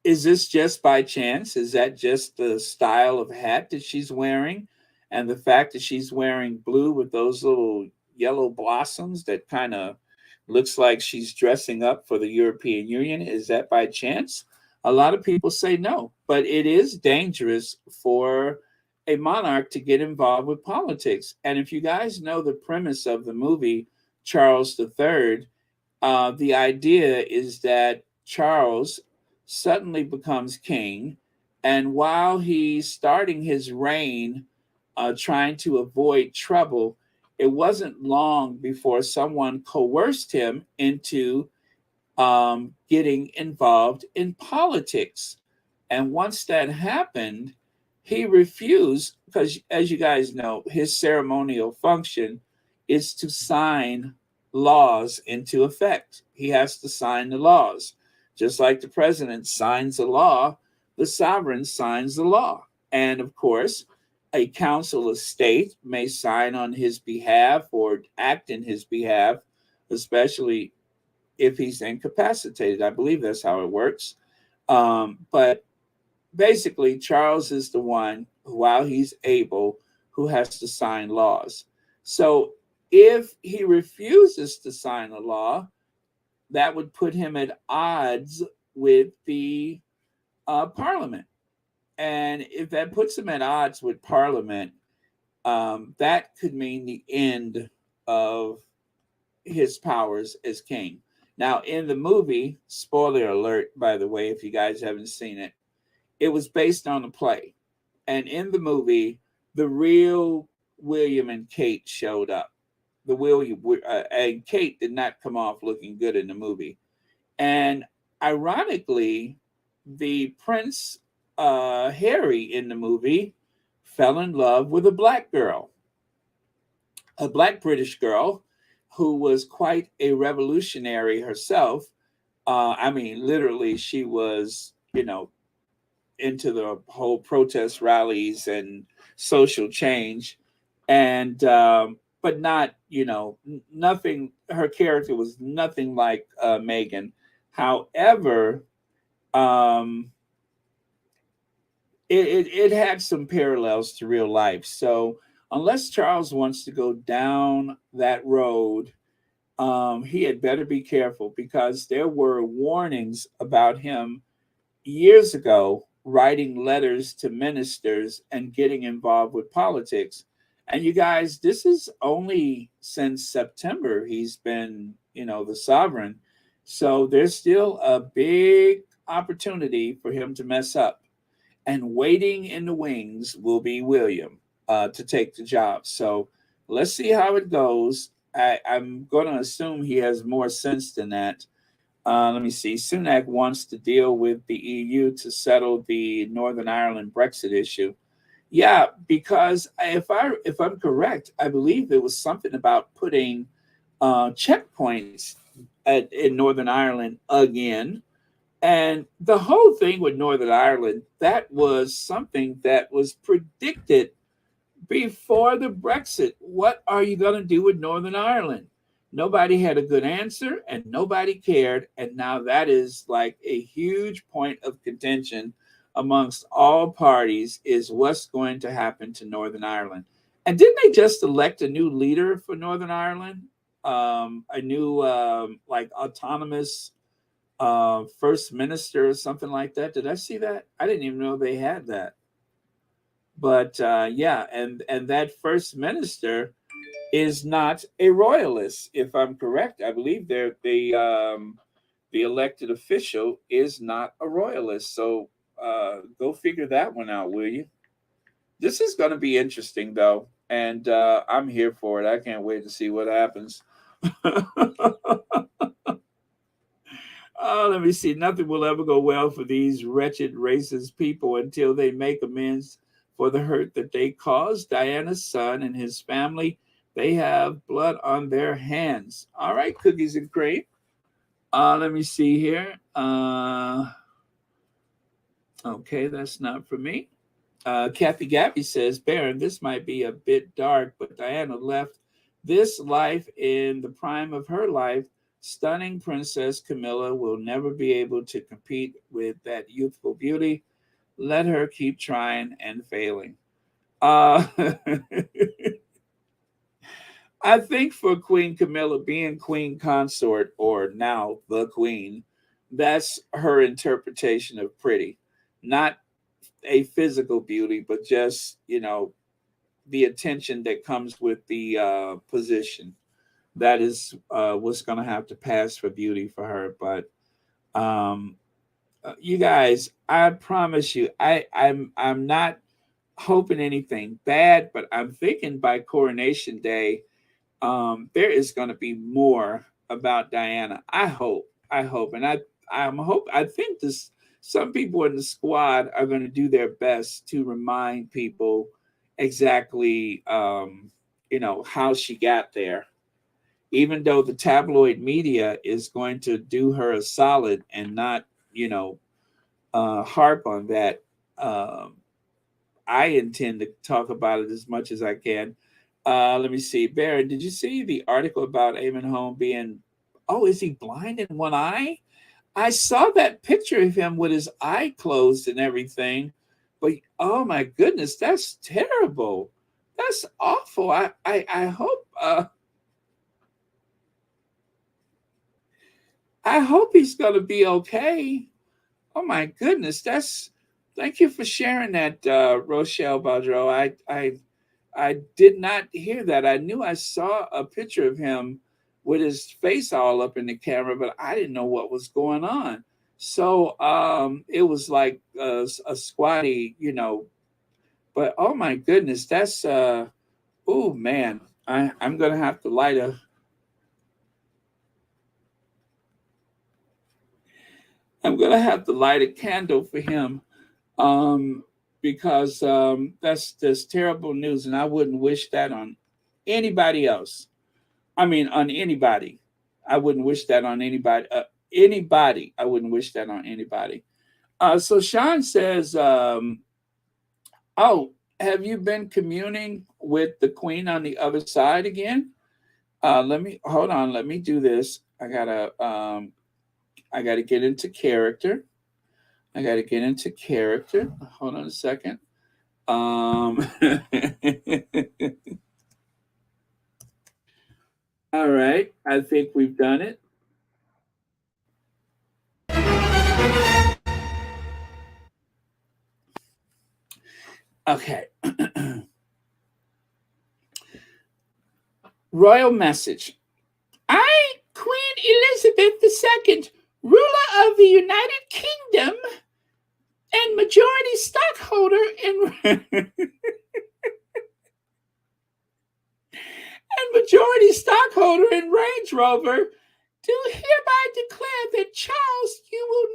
is this just by chance? Is that just the style of hat that she's wearing? And the fact that she's wearing blue with those little yellow blossoms that kind of looks like she's dressing up for the European Union, is that by chance? A lot of people say no, but it is dangerous for a monarch to get involved with politics. And if you guys know the premise of the movie Charles III, the idea is that Charles suddenly becomes king, and while he's starting his reign, trying to avoid trouble, it wasn't long before someone coerced him into getting involved in politics. And once that happened, he refused because, as you guys know, his ceremonial function is to sign laws into effect. He has to sign the laws. Just like the president signs a law, the sovereign signs the law. And of course, a council of state may sign on his behalf or act in his behalf, especially if he's incapacitated. I believe that's how it works. But basically, Charles is the one, while he's able, who has to sign laws. So if he refuses to sign a law, that would put him at odds with the parliament. And if that puts him at odds with parliament, that could mean the end of his powers as king. Now, in the movie, spoiler alert, by the way, if you guys haven't seen it, it was based on a play. And in the movie, the real William and Kate showed up. And Kate did not come off looking good in the movie. And ironically, the Prince Harry in the movie fell in love with a black girl, a black British girl who was quite a revolutionary herself. I mean, literally, she was, into the whole protest rallies and social change. And, but not, nothing, her character was nothing like Meghan. However, it had some parallels to real life. So unless Charles wants to go down that road, he had better be careful, because there were warnings about him years ago writing letters to ministers and getting involved with politics. And you guys, this is only since September he's been, the sovereign. So there's still a big opportunity for him to mess up. And waiting in the wings will be William to take the job. So let's see how it goes. I'm going to assume he has more sense than that. Let me see. Sunak wants to deal with the EU to settle the Northern Ireland Brexit issue. Yeah, because if I'm correct, I believe there was something about putting checkpoints in Northern Ireland again. And the whole thing with Northern Ireland, that was something that was predicted before the Brexit. What are you going to do with Northern Ireland? Nobody had a good answer and nobody cared. And now that is like a huge point of contention amongst all parties, is what's going to happen to Northern Ireland. And didn't they just elect a new leader for Northern Ireland? A new like autonomous first minister or something like that. Did I see that? I didn't even know they had that. But yeah, and that first minister is not a royalist, if I'm correct. I believe the elected official is not a royalist. So go figure that one out, will you? This is going to be interesting, though, and I'm here for it. I can't wait to see what happens. Oh, let me see. Nothing will ever go well for these wretched racist people until they make amends for the hurt that they caused. Diana's son and his family, they have blood on their hands. All right, cookies and cream. Let me see here. Okay, that's not for me. Kathy Gabby says, Baron, this might be a bit dark, but Diana left this life in the prime of her life Stunning Princess Camilla will never be able to compete with that youthful beauty. Let her keep trying and failing. Uh, I think for Queen Camilla being Queen Consort, or now the Queen, that's her interpretation of pretty. Not a physical beauty, but just, the attention that comes with the position. That is what's going to have to pass for beauty for her. But um, you guys, I promise you, I'm not hoping anything bad, but I'm thinking by Coronation Day, there is going to be more about Diana. I hope, and I think this. Some people in the squad are going to do their best to remind people exactly, how she got there. Even though the tabloid media is going to do her a solid and not, you know, harp on that. Um, I intend to talk about it as much as I can. Let me see. Baron, did you see the article about Eamon Holm being, oh, is he blind in one eye? I saw that picture of him with his eye closed and everything. But oh my goodness, that's terrible. That's awful. I hope he's gonna be okay. Oh my goodness, that's thank you for sharing that, Rochelle Baudreau. I did not hear that. I knew I saw a picture of him with his face all up in the camera, but I didn't know what was going on. So it was like a squatty, But oh my goodness, that's oh man, I'm gonna have to light a candle for him, um, because that's terrible news, and I wouldn't wish that on anybody else. I mean, on anybody. I wouldn't wish that on anybody. Anybody. I wouldn't wish that on anybody. So Sean says, "Oh, have you been communing with the Queen on the other side again?" Let me hold on. Let me do this. I gotta get into character. I gotta get into character. Hold on a second. Um, all right. I think we've done it. Okay. Royal message. I, Queen Elizabeth II, ruler of the United Kingdom and majority stockholder in and majority stockholder in Range Rover, do hereby declare that Charles, you will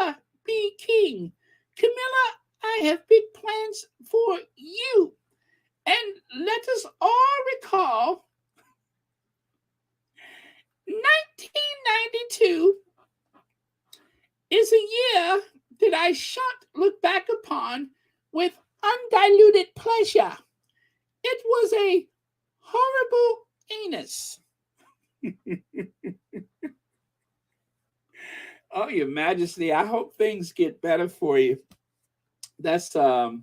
never be king. Camilla, I have big plans for you. And let us all recall 1992 is a year that I shan't look back upon with undiluted pleasure. It was a horrible anus. Oh, Your Majesty, I hope things get better for you. That's a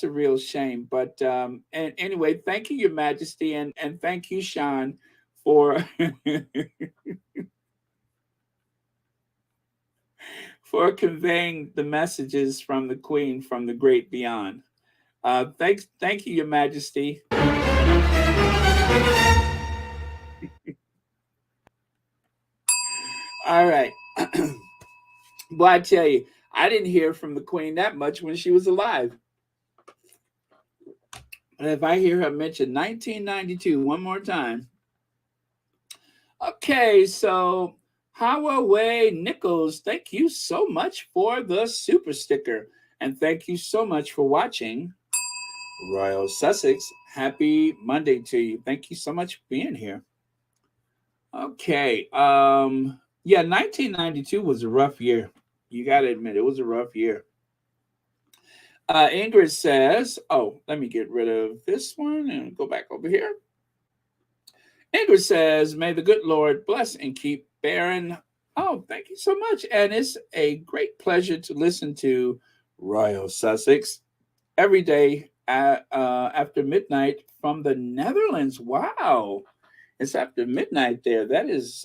real shame. But and anyway, thank you, Your Majesty, and thank you, Sean, for for conveying the messages from the Queen from the great beyond. Thank you, Your Majesty. All right. Well, I tell you, I didn't hear from the Queen that much when she was alive. And if I hear her mention 1992 one more time. Okay, so Howaway Nichols, thank you so much for the super sticker. And thank you so much for watching Royal Sussex. Happy Monday to you. Thank you so much for being here. Okay. Yeah, 1992 was a rough year. You got to admit, it was a rough year. Ingrid says, oh, let me get rid of this one and go back over here. Ingrid says, may the good Lord bless and keep Baron. Oh, thank you so much. And it's a great pleasure to listen to Royal Sussex every day after midnight from the Netherlands. Wow. It's after midnight there. That is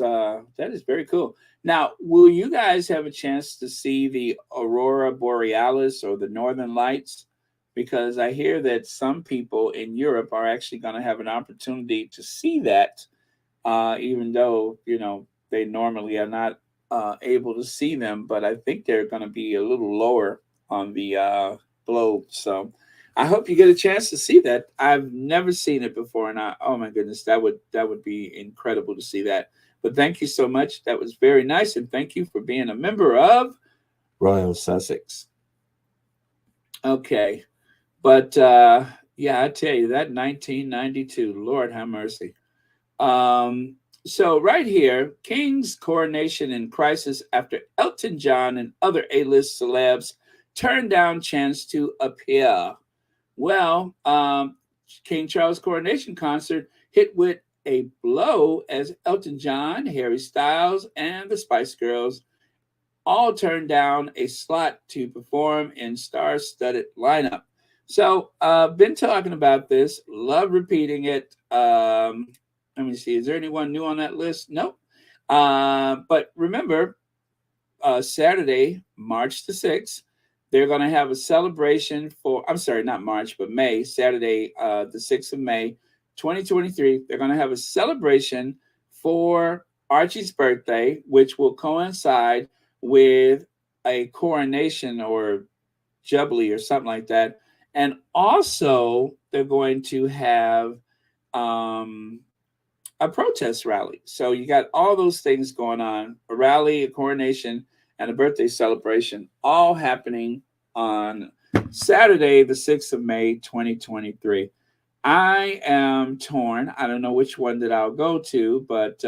very cool. Now, will you guys have a chance to see the aurora borealis or the northern lights? Because I hear that some people in Europe are actually going to have an opportunity to see that, even though they normally are not able to see them. But I think they're going to be a little lower on the globe. So I hope you get a chance to see that. I've never seen it before, and oh my goodness, that would be incredible to see that. But thank you so much. That was very nice, and thank you for being a member of Royal Sussex. Okay, but yeah, I tell you that 1992, Lord have mercy. So right here, King's coronation in crisis after Elton John and other A-list celebs turned down chance to appear. Well, King Charles' coronation concert hit with a blow as Elton John, Harry Styles, and the Spice Girls all turned down a slot to perform in star-studded lineup. So, been talking about this, love repeating it. Let me see, is there anyone new on that list? Nope. But remember, Saturday, March the 6th, they're going to have a celebration for, I'm sorry, not March, but May, Saturday, the 6th of May, 2023. They're going to have a celebration for Archie's birthday, which will coincide with a coronation or jubilee or something like that. And also, they're going to have a protest rally. So you got all those things going on, a rally, a coronation, and a birthday celebration, all happening on Saturday, the 6th of May, 2023. I am torn. I don't know which one that I'll go to, but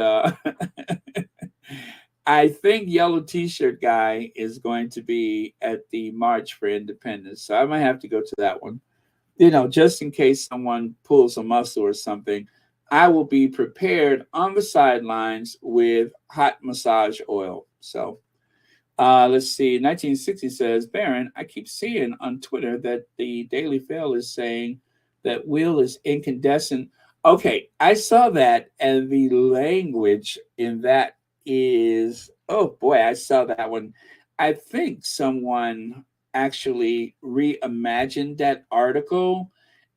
I think Yellow T-shirt guy is going to be at the March for Independence. So I might have to go to that one. Just in case someone pulls a muscle or something, I will be prepared on the sidelines with hot massage oil. So let's see. 1960 says, Baron, I keep seeing on Twitter that the Daily Fail is saying that Will is incandescent. Okay, I saw that, and the language in that is, oh boy, I saw that one. I think someone actually reimagined that article,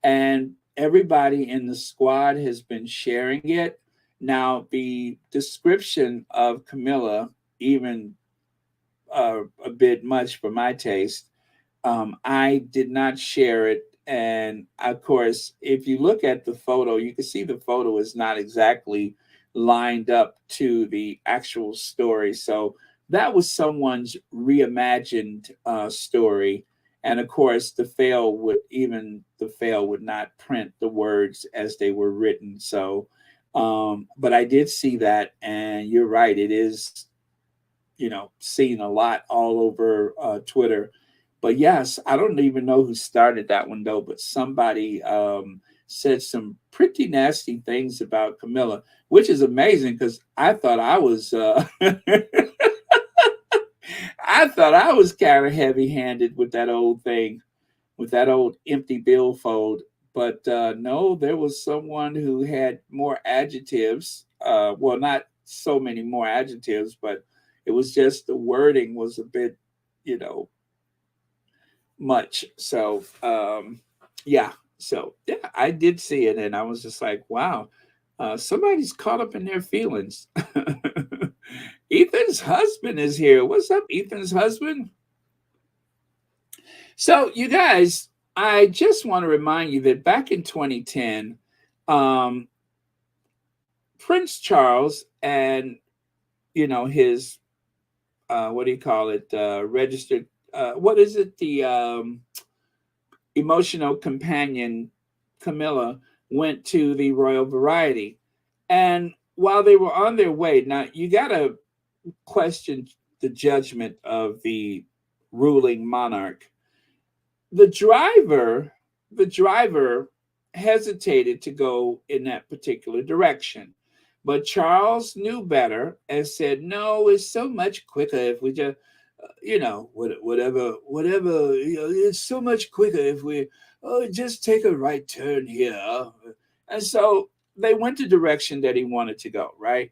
and everybody in the squad has been sharing it. Now, the description of Camilla, even a bit much for my taste. I did not share it. And of course, if you look at the photo, you can see the photo is not exactly lined up to the actual story. So that was someone's reimagined story. And of course, the fail would not print the words as they were written. So, but I did see that, and you're right, it is seen a lot all over Twitter. But yes, I don't even know who started that one though, but somebody said some pretty nasty things about Camilla, which is amazing because I thought I was I thought I was kind of heavy-handed with that old thing, with that old empty billfold. But no, there was someone who had more adjectives. Well, not so many more adjectives, but it was just the wording was a bit, much. So, yeah. So, yeah, I did see it, and I was just like, wow, somebody's caught up in their feelings. Ethan's husband is here. What's up, Ethan's husband? So, you guys, I just want to remind you that back in 2010, Prince Charles and, his, what do you call it? Registered, what is it? The emotional companion, Camilla, went to the Royal Variety. And while they were on their way, now you got to question the judgment of the ruling monarch. The driver hesitated to go in that particular direction. But Charles knew better and said, no, it's so much quicker if we just, whatever, it's so much quicker if we just take a right turn here. And so they went the direction that he wanted to go, right?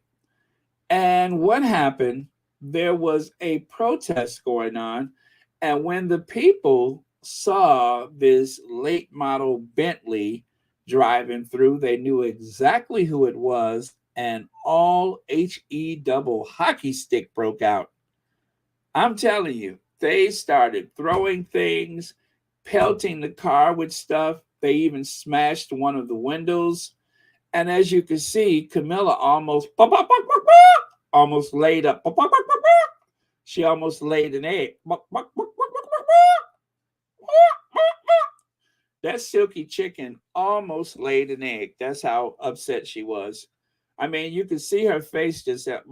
And what happened? There was a protest going on. And when the people saw this late model Bentley driving through, they knew exactly who it was. And all HE double hockey stick broke out. I'm telling you, they started throwing things, pelting the car with stuff. They even smashed one of the windows. And as you can see, Camilla almost laid up. She almost laid an egg. That silky chicken almost laid an egg. That's how upset she was. I mean, you could see her face just that.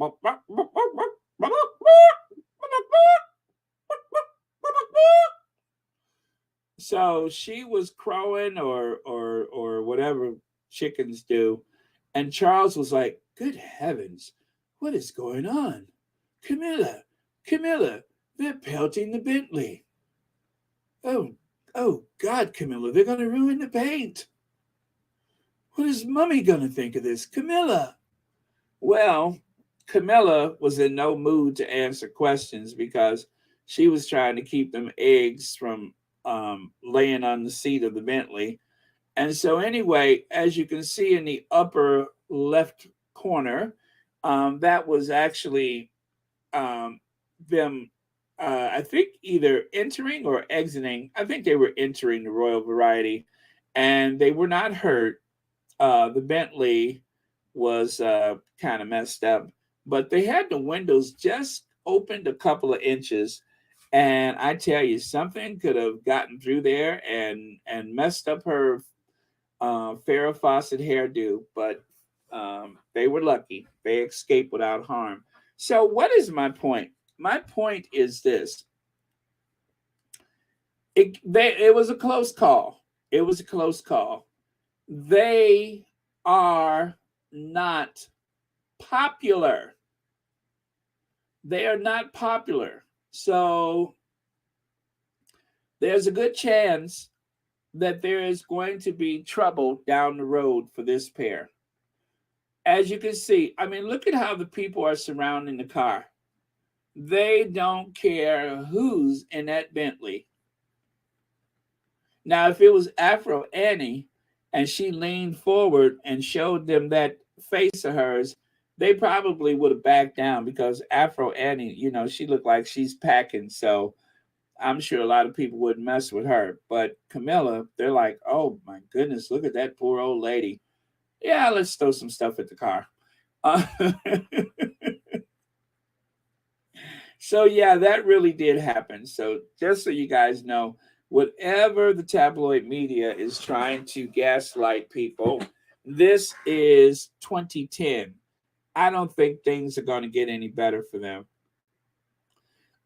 So she was crowing or whatever chickens do. And Charles was like, good heavens, what is going on? Camilla, they're pelting the Bentley. Oh God, Camilla, they're going to ruin the paint. What is Mummy going to think of this? Camilla. Well, Camilla was in no mood to answer questions because she was trying to keep them eggs from laying on the seat of the Bentley. And so anyway, as you can see in the upper left corner, that was actually them, I think, either entering or exiting. I think they were entering the Royal Variety, and they were not hurt. The Bentley was kind of messed up, but they had the windows just opened a couple of inches. And I tell you, something could have gotten through there and messed up her Farrah Fawcett hairdo, but they were lucky. They escaped without harm. So what is my point? My point is this. It was a close call. It was a close call. They are not popular. They are not popular. So there's a good chance that there is going to be trouble down the road for this pair. As you can see, I mean, look at how the people are surrounding the car. They don't care who's in that Bentley. Now, if it was Afro Annie and she leaned forward and showed them that face of hers, they probably would have backed down because Afro Annie, she looked like she's packing. So I'm sure a lot of people wouldn't mess with her. But Camilla, they're like, oh my goodness, look at that poor old lady. Yeah, let's throw some stuff at the car. So yeah, that really did happen. So just so you guys know, whatever the tabloid media is trying to gaslight people, this is 2010. I don't think things are going to get any better for them.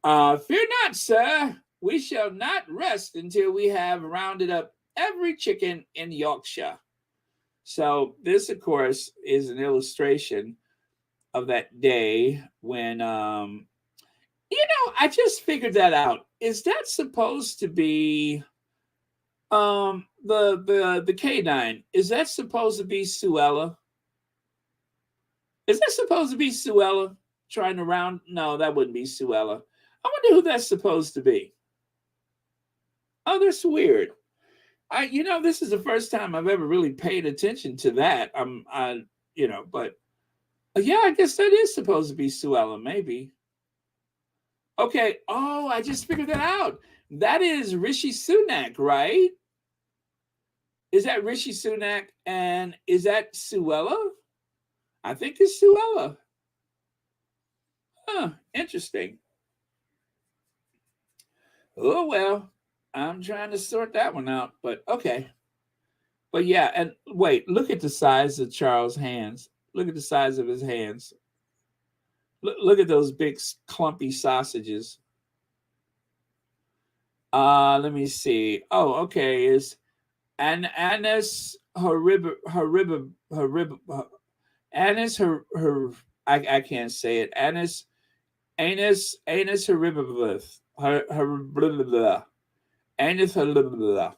Fear not, sir. We shall not rest until we have rounded up every chicken in Yorkshire. So this, of course, is an illustration of that day when, I just figured that out. Is that supposed to be the canine? Is that supposed to be Suella? Is that supposed to be Suella trying to round? No, that wouldn't be Suella. I wonder who that's supposed to be. Oh, that's weird. This is the first time I've ever really paid attention to that. But yeah, I guess that is supposed to be Suella, maybe. Okay. Oh, I just figured that out. That is Rishi Sunak, right? Is that Rishi Sunak? And is that Suella? I think it's Suella. Huh, interesting. Oh, well, I'm trying to sort that one out, but okay. But yeah, and wait, look at the size of Charles' hands. Look at the size of his hands. Look at those big clumpy sausages. Let me see. Oh, okay. Is Anis Anus I can't say it. Anus horribilis. Anus horribilis.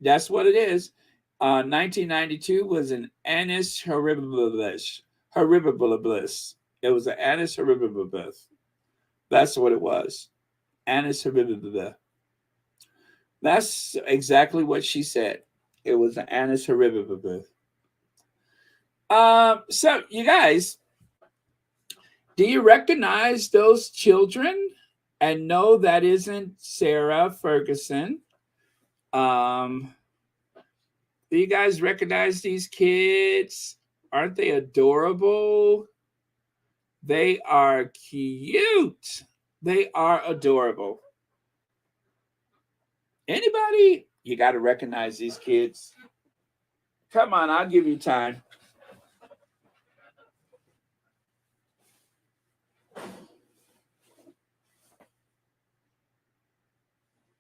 That's what it is. 1992 was an Anus horribilis. Horribilis. It was an Anus horribilis. That's what it was. Anus horribilis. That's exactly what she said. It was an Anus horribilis. So you guys, do you recognize those children? And no, that isn't Sarah Ferguson. Do you guys recognize these kids? Aren't they adorable? They are cute. They are adorable. Anybody? You got to recognize these kids. Come on, I'll give you time.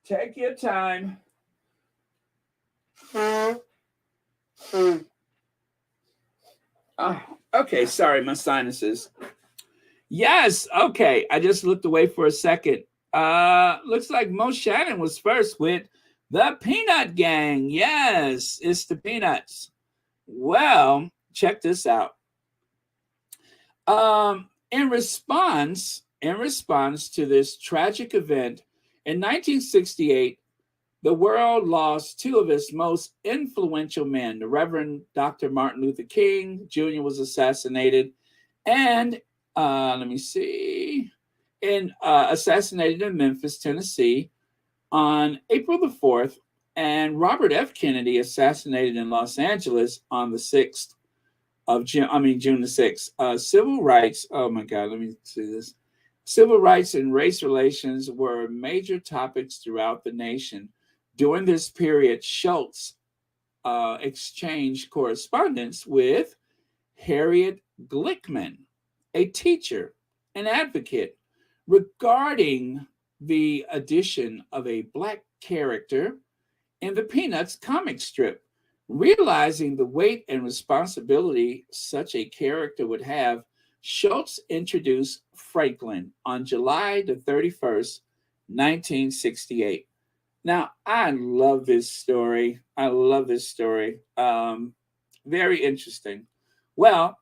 Take your time. Okay, sorry, my sinuses. Yes, okay. I just looked away for a second. Looks like Mo Shannon was first with the Peanut Gang. Yes, it's the Peanuts. Well, check this out. In response to this tragic event, in 1968, the world lost two of its most influential men. The Reverend Dr. Martin Luther King Jr. was assassinated, and assassinated in Memphis, Tennessee, on April the 4th, and Robert F. Kennedy assassinated in Los Angeles on the 6th of June. June the 6th. Civil rights. Oh my God, let me see this. Civil rights and race relations were major topics throughout the nation. During this period, Schultz exchanged correspondence with Harriet Glickman, a teacher and advocate, regarding the addition of a Black character in the Peanuts comic strip. Realizing the weight and responsibility such a character would have, Schultz introduced Franklin on July the 31st, 1968. Now, I love this story. Very interesting. Well,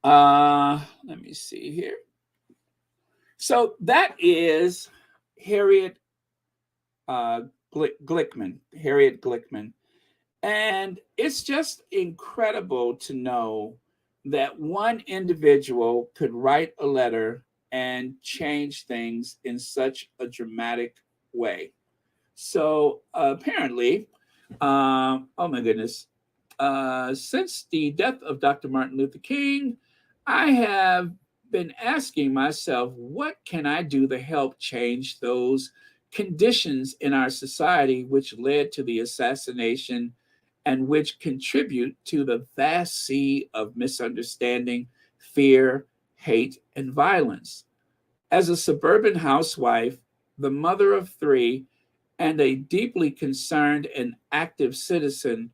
let me see here. So that is Harriet Glickman. And it's just incredible to know that one individual could write a letter and change things in such a dramatic way. So apparently, oh my goodness, since the death of Dr. Martin Luther King, I have been asking myself, what can I do to help change those conditions in our society which led to the assassination and which contribute to the vast sea of misunderstanding, fear, hate, and violence? As a suburban housewife, the mother of three, and a deeply concerned and active citizen,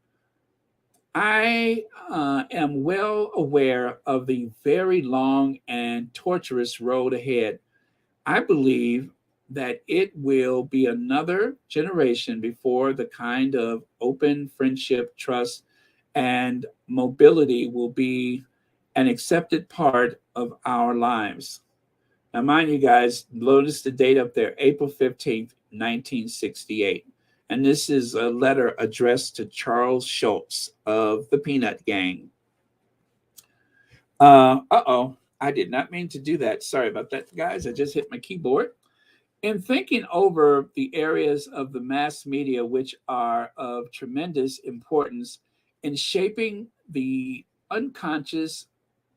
I am well aware of the very long and torturous road ahead. I believe that it will be another generation before the kind of open friendship, trust, and mobility will be an accepted part of our lives. Now, mind you guys, notice the date up there, April 15th, 1968. And this is a letter addressed to Charles Schultz of the Peanut Gang. I did not mean to do that. Sorry about that, guys. I just hit my keyboard. In thinking over the areas of the mass media which are of tremendous importance in shaping the unconscious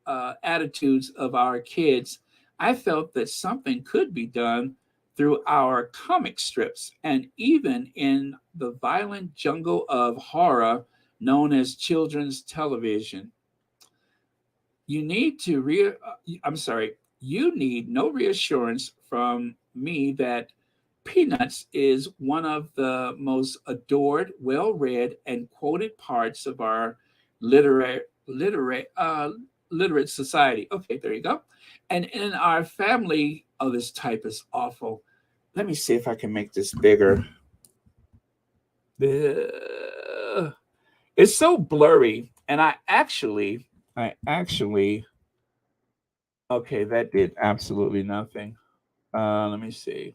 attitudes of our kids, I felt that something could be done through our comic strips and even in the violent jungle of horror known as children's television. You need no reassurance from me that Peanuts is one of the most adored, well-read, and quoted parts of our literate literate society. Okay, there you go. And in our family, oh, this type is awful. Let me see if I can make this bigger. It's so blurry, and I actually, okay, that did absolutely nothing. Let me see.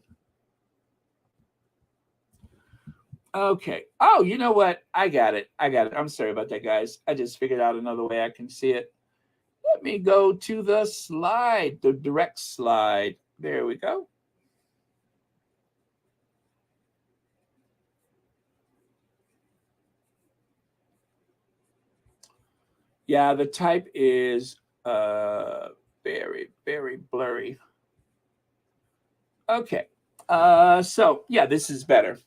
Okay. Oh, you know what? I got it. I got it. I'm sorry about that, guys. I just figured out another way I can see it. Let me go to the slide, the direct slide. There we go. Yeah, the type is very, very blurry. Okay. So yeah, this is better.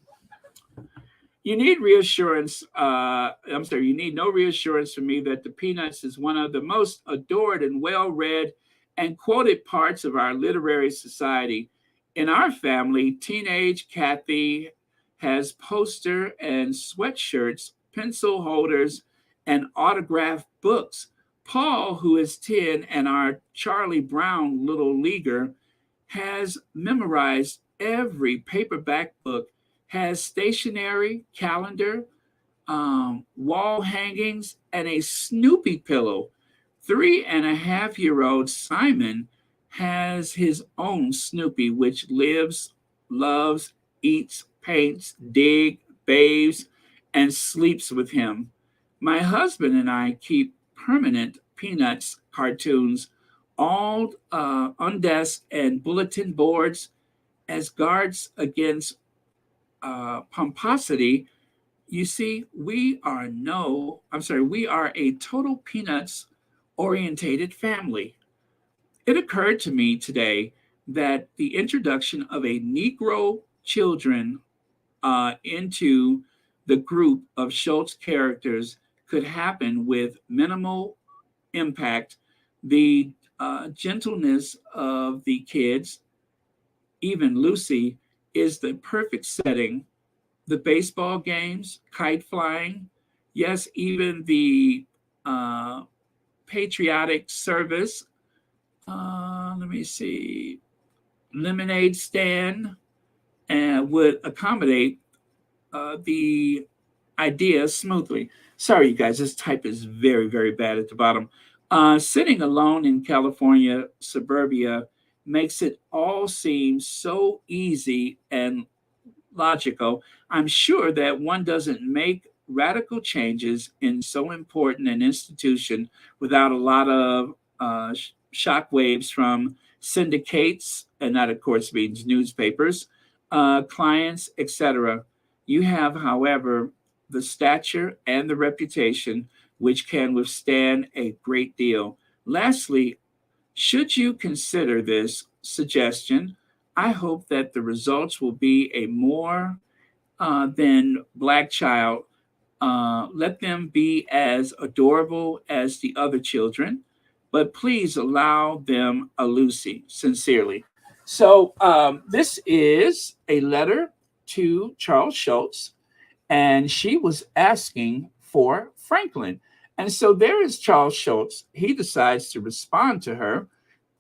You need reassurance. I'm sorry, you need no reassurance from me that the Peanuts is one of the most adored and well read and quoted parts of our literary society. In our family, teenage Kathy has poster and sweatshirts, pencil holders, and autographed books. Paul, who is 10, and our Charlie Brown little leaguer, has memorized every paperback book, has stationery, calendar, wall hangings, and a Snoopy pillow. 3.5-year-old Simon has his own Snoopy, which lives, loves, eats, paints, digs, bathes, and sleeps with him. My husband and I keep permanent Peanuts cartoons, all on desks and bulletin boards as guards against pomposity. You see, we are a total Peanuts orientated family. It occurred to me today that the introduction of a Negro children into the group of Schultz characters could happen with minimal impact. The gentleness of the kids, even Lucy, is the perfect setting. The baseball games, kite flying, yes, even the uh, patriotic service. Let me see, lemonade stand, and would accommodate the idea smoothly. Sorry, you guys, this type is very, very bad at the bottom. Sitting alone in California suburbia makes it all seem so easy and logical. I'm sure that one doesn't make radical changes in so important an institution without a lot of shock waves from syndicates, and that, of course, means newspapers, clients, etc. You have, however, the stature and the reputation which can withstand a great deal. Lastly, should you consider this suggestion, I hope that the results will be a more than black child. Let them be as adorable as the other children, but please allow them a Lucy, sincerely. So, this is a letter to Charles Schultz, and she was asking for Franklin. And so there is Charles Schultz. He decides to respond to her.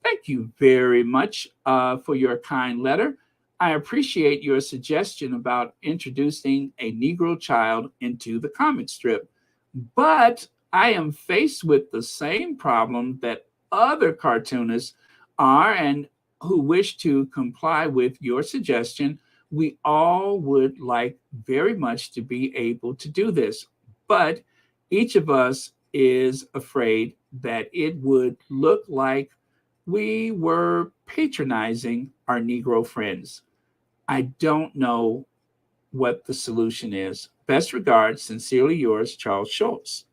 Thank you very much for your kind letter. I appreciate your suggestion about introducing a Negro child into the comic strip, but I am faced with the same problem that other cartoonists are and who wish to comply with your suggestion. We all would like very much to be able to do this, but each of us is afraid that it would look like we were patronizing our Negro friends. I don't know what the solution is. Best regards, sincerely yours, Charles Schultz.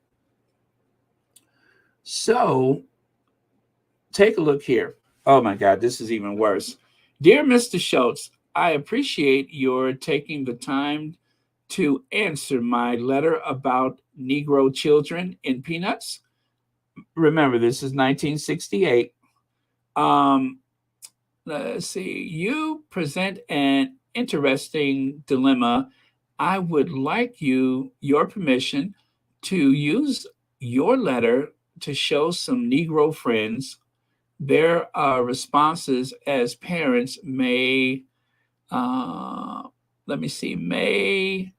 So take a look here. Oh my God, this is even worse. Dear Mr. Schultz, I appreciate your taking the time to answer my letter about Negro children in Peanuts. Remember, this is 1968. Um, let's see. You present an interesting dilemma. I would like your permission to use your letter to show some Negro friends. Their responses as parents may, uh, let me see,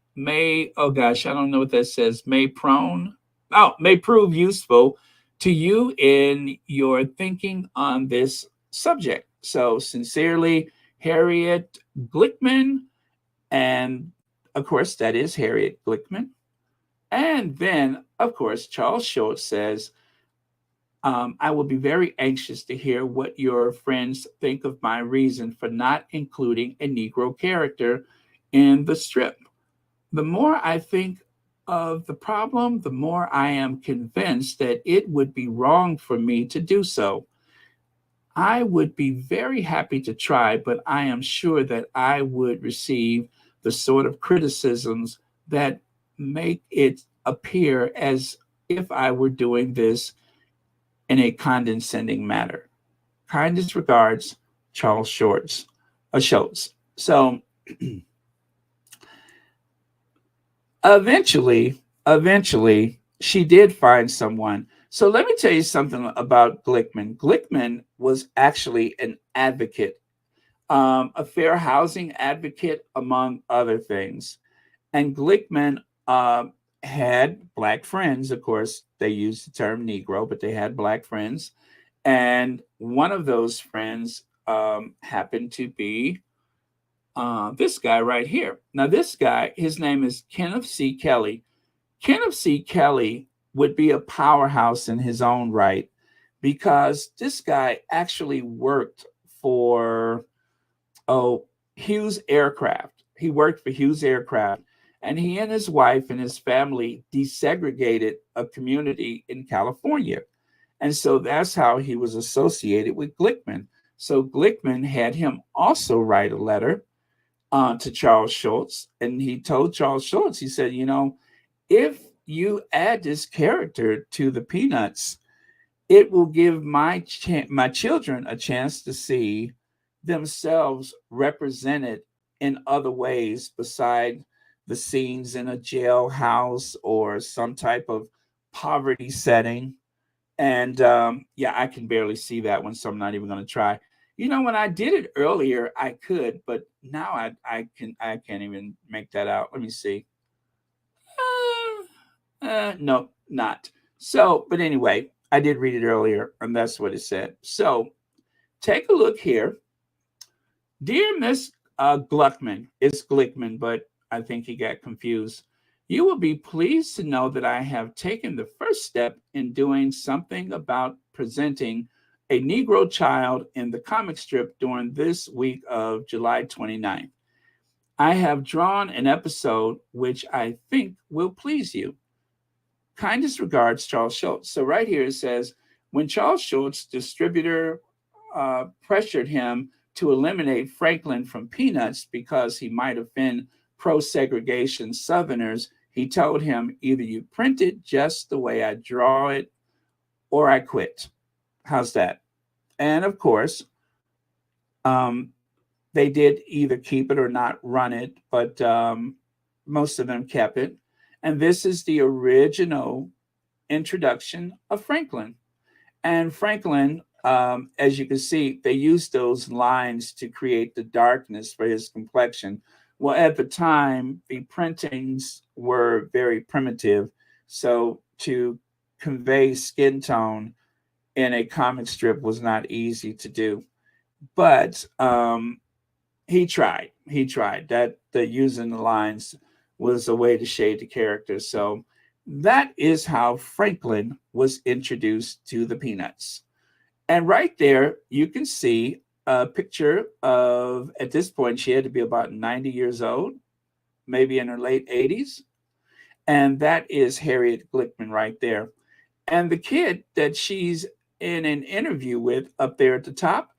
oh gosh, I don't know what that says, may prove useful to you in your thinking on this subject. So, sincerely, Harriet Glickman. And of course, that is Harriet Glickman. And then, of course, Charles Schultz says, I will be very anxious to hear what your friends think of my reason for not including a Negro character in the strip. The more I think of the problem, the more I am convinced that it would be wrong for me to do so. I would be very happy to try, but I am sure that I would receive the sort of criticisms that make it appear as if I were doing this in a condescending manner. Kindest regards, Charles Schultz. So eventually, she did find someone. So let me tell you something about Glickman. Glickman was actually an advocate, a fair housing advocate, among other things. And Glickman had Black friends. Of course, they used the term Negro, but they had Black friends. And one of those friends happened to be this guy right here. Now, this guy, his name is Kenneth C. Kelly. Kenneth C. Kelly would be a powerhouse in his own right because this guy actually worked for Hughes Aircraft. He worked for Hughes Aircraft, and he and his wife and his family desegregated a community in California. And so that's how he was associated with Glickman. So Glickman had him also write a letter to Charles Schultz. And he told Charles Schultz, he said, if you add this character to the Peanuts, it will give my children a chance to see themselves represented in other ways beside the scenes in a jailhouse or some type of poverty setting. And I can barely see that one, so I'm not even going to try. When I did it earlier, I could, but now I can't even make that out. Let me see. No, not. So, but anyway, I did read it earlier, and that's what it said. So, take a look here. Dear Miss Gluckman, it's Glickman, but I think he got confused. You will be pleased to know that I have taken the first step in doing something about presenting a Negro child in the comic strip during this week of July 29th. I have drawn an episode which I think will please you. Kindest regards, Charles Schultz. So right here it says, when Charles Schultz, distributor, pressured him to eliminate Franklin from Peanuts because he might offend pro-segregation Southerners, he told him, either you print it just the way I draw it or I quit. How's that? And of course, they did either keep it or not run it, but most of them kept it. And this is the original introduction of Franklin. And Franklin, as you can see, they used those lines to create the darkness for his complexion. Well, at the time, the printings were very primitive. So to convey skin tone in a comic strip was not easy to do. But he tried. That using the lines was a way to shade the character. So that is how Franklin was introduced to the Peanuts. And right there, you can see a picture of, at this point, she had to be about 90 years old, maybe in her late 80s. And that is Harriet Glickman right there. And the kid that she's in an interview with up there at the top,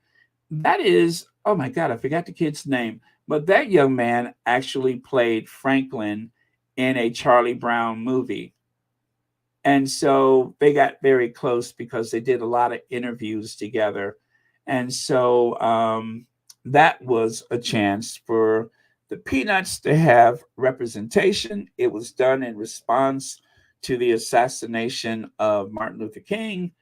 that is, oh my God, I forgot the kid's name. But that young man actually played Franklin in a Charlie Brown movie. And so they got very close because they did a lot of interviews together. And so that was a chance for the Peanuts to have representation. It was done in response to the assassination of Martin Luther King.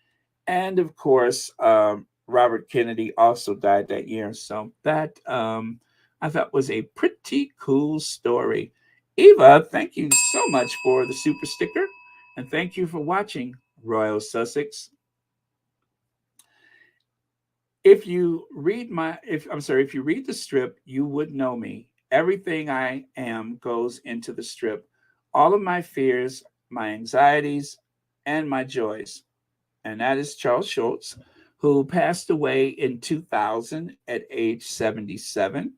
And of course, Robert Kennedy also died that year. So that I thought was a pretty cool story. Eva, thank you so much for the super sticker. And thank you for watching Royal Sussex. If you read if you read the strip, you would know me. Everything I am goes into the strip. All of my fears, my anxieties, and my joys. And that is Charles Schulz, who passed away in 2000 at age 77.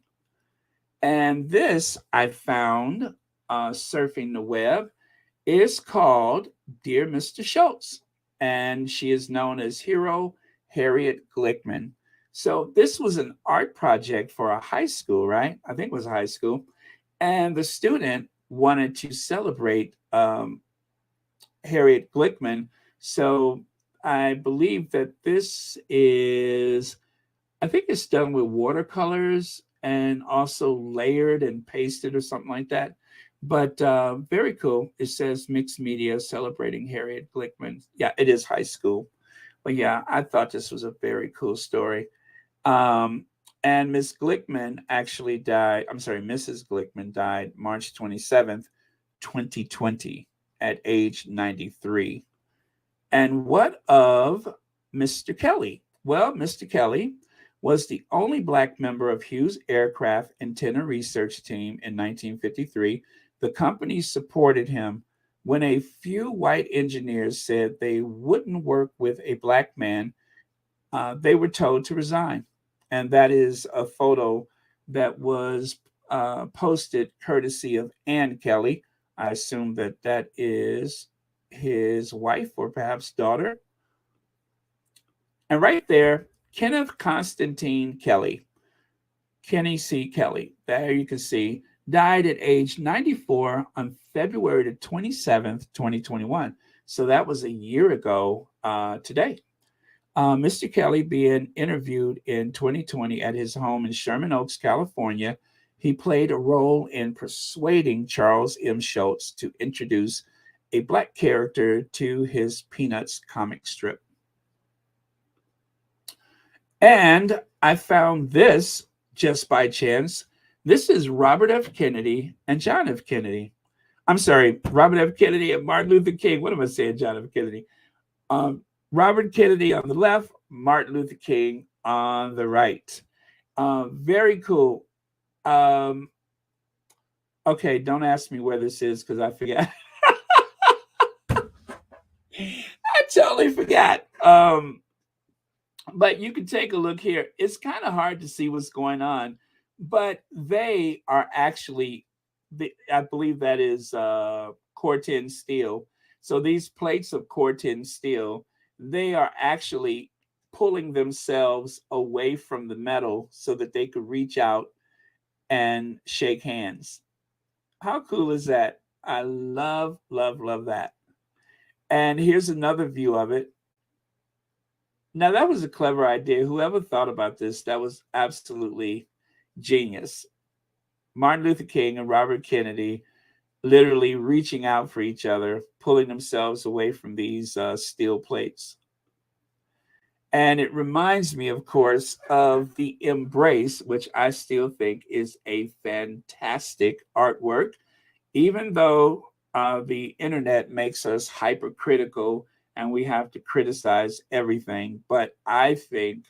And this I found surfing the web is called Dear Mr. Schultz. And she is known as Hero Harriet Glickman. So this was an art project for a high school, right? I think it was a high school. And the student wanted to celebrate Harriet Glickman. So I believe that this is, I think it's done with watercolors and also layered and pasted or something like that. But very cool. It says mixed media celebrating Harriet Glickman. Yeah, it is high school. But yeah, I thought this was a very cool story. And Miss Glickman actually died. I'm sorry, Mrs. Glickman died March 27th, 2020 at age 93. And what of Mr. Kelly? Well, Mr. Kelly was the only Black member of Hughes Aircraft Antenna Research Team in 1953. The company supported him when a few white engineers said they wouldn't work with a Black man. They were told to resign. And that is a photo that was posted courtesy of Ann Kelly. I assume that that is his wife or perhaps daughter. And right there, Kenneth Constantine Kelly, Kenny C. Kelly, there you can see, died at age 94 on February the 27th, 2021. So that was a year ago today. Mr. Kelly being interviewed in 2020 at his home in Sherman Oaks, California. He played a role in persuading Charles M. Schulz to introduce a Black character to his Peanuts comic strip. And I found this just by chance. This is Robert F. Kennedy and John F. Kennedy. I'm sorry, Robert F. Kennedy and Martin Luther King. What am I saying, John F. Kennedy? Robert Kennedy on the left, Martin Luther King on the right. Very cool. Okay, don't ask me where this is because I forgot. I totally forgot. But you can take a look here. It's kind of hard to see what's going on, but they are actually, I believe that is Courteney steel. So these plates of Courteney steel, they are actually pulling themselves away from the metal so that they could reach out and shake hands. How cool is that? I love, love, love that. And here's another view of it. Now, that was a clever idea. Whoever thought about this, that was absolutely genius. Martin Luther King and Robert Kennedy literally reaching out for each other, pulling themselves away from these steel plates. And it reminds me, of course, of the Embrace, which I still think is a fantastic artwork, even though the internet makes us hypercritical and we have to criticize everything. But I think,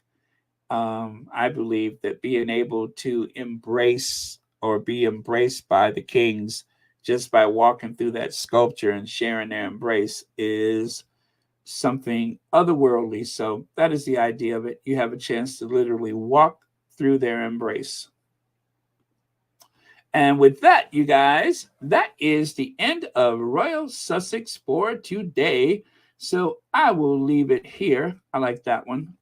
I believe that being able to embrace or be embraced by the kings just by walking through that sculpture and sharing their embrace is something otherworldly. So that is the idea of it. You have a chance to literally walk through their embrace. And with that, you guys, that is the end of Royal Sussex for today. So I will leave it here. I like that one.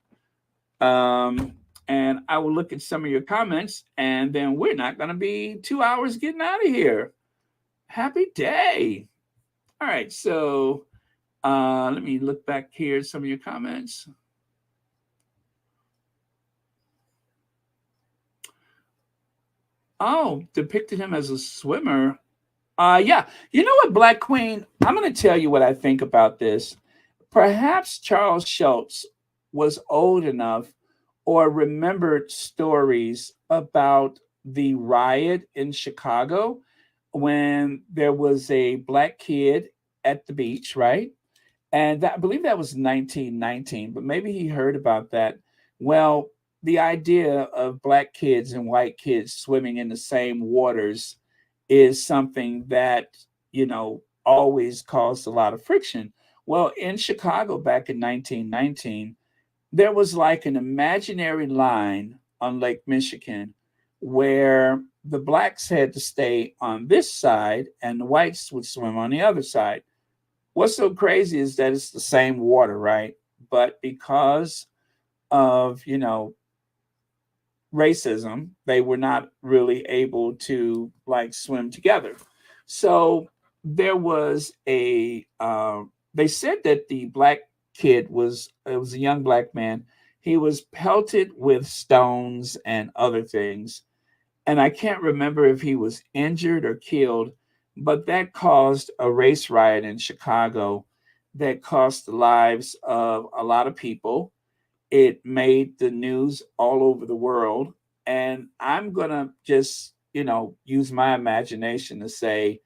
And I will look at some of your comments, and then we're not going to be 2 hours getting out of here. Happy day. All right. So let me look back here at some of your comments. Oh, depicted him as a swimmer. Yeah. You know what, Black Queen? I'm going to tell you what I think about this. Perhaps Charles Schultz was old enough or remembered stories about the riot in Chicago when there was a black kid at the beach, right? And that, I believe that was 1919, but maybe he heard about that. Well, the idea of black kids and white kids swimming in the same waters is something that, always caused a lot of friction. Well, in Chicago back in 1919, there was like an imaginary line on Lake Michigan where the blacks had to stay on this side and the whites would swim on the other side. What's so crazy is that it's the same water, right? But because of, racism, they were not really able to like swim together. So there was they said that the black kid it was a young black man. He was pelted with stones and other things. And I can't remember if he was injured or killed, but that caused a race riot in Chicago that cost the lives of a lot of people. It made the news all over the world. And I'm going to just, use my imagination to say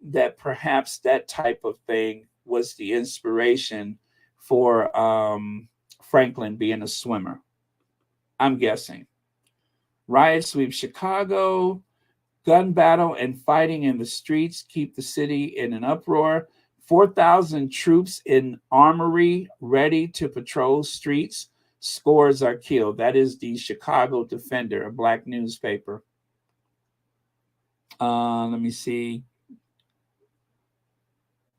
that perhaps that type of thing was the inspiration for Franklin being a swimmer. I'm guessing. Riot sweep Chicago, gun battle and fighting in the streets keep the city in an uproar. 4,000 troops in armory ready to patrol streets. Scores are killed. That is the Chicago Defender, a black newspaper. Let me see.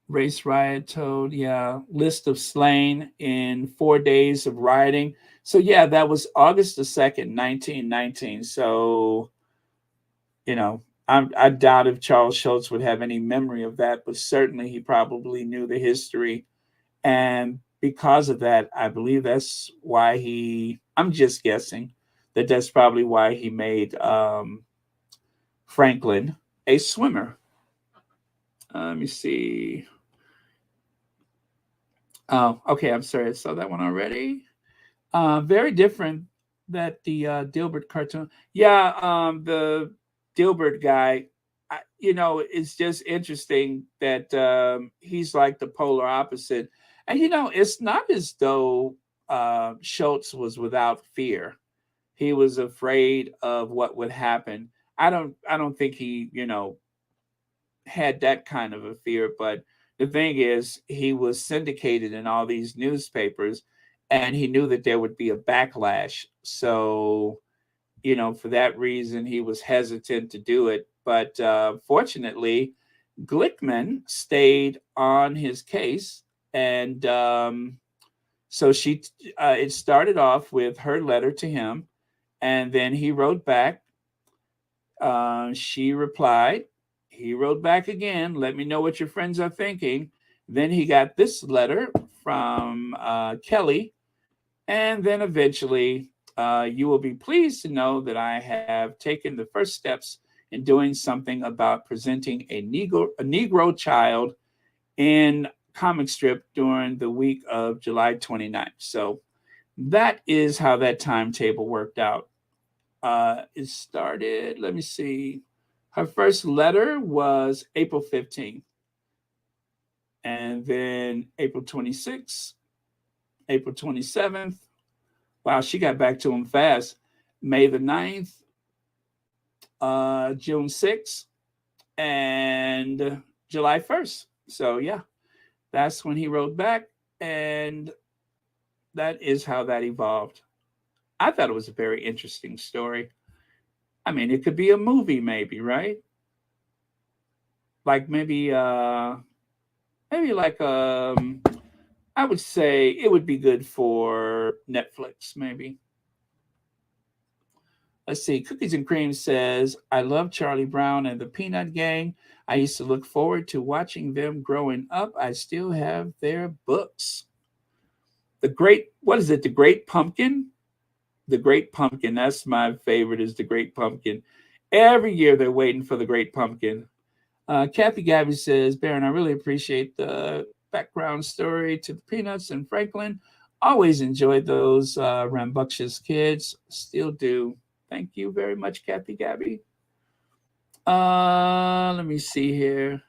Race riot told, yeah. List of slain in 4 days of rioting. So, yeah, that was August the 2nd, 1919. So, I doubt if Charles Schultz would have any memory of that, but certainly he probably knew the history. And because of that, I believe that's why I'm just guessing that that's probably why he made Franklin a swimmer. Let me see. Oh, okay. I'm sorry. I saw that one already. Very different that the Dilbert cartoon. Yeah, the Dilbert guy. It's just interesting that he's like the polar opposite. And it's not as though Schultz was without fear. He was afraid of what would happen. I don't think he, had that kind of a fear. But the thing is, he was syndicated in all these newspapers, and he knew that there would be a backlash. So, for that reason, he was hesitant to do it. But fortunately, Glickman stayed on his case, and so it started off with her letter to him, and then he wrote back. She replied. He wrote back again, let me know what your friends are thinking. Then he got this letter from Kelly. And then eventually, you will be pleased to know that I have taken the first steps in doing something about presenting a Negro child in comic strip during the week of July 29th. So that is how that timetable worked out. It started, let me see. Her first letter was April 15th. And then April 26th, April 27th. Wow, she got back to him fast. May the 9th, June 6th, and July 1st. So, yeah, that's when he wrote back. And that is how that evolved. I thought it was a very interesting story. I mean, it could be a movie, maybe, right? Like maybe like I would say it would be good for Netflix, maybe. Let's see. Cookies and Cream says, I love Charlie Brown and the Peanut Gang. I used to look forward to watching them growing up. I still have their books. What is it? The Great Pumpkin? The Great Pumpkin. That's my favorite, is The Great Pumpkin. Every year they're waiting for The Great Pumpkin. Kathy Gabby says, Baron, I really appreciate the background story to the Peanuts and Franklin. Always enjoyed those rambunctious kids. Still do. Thank you very much, Kathy Gabby. Let me see here.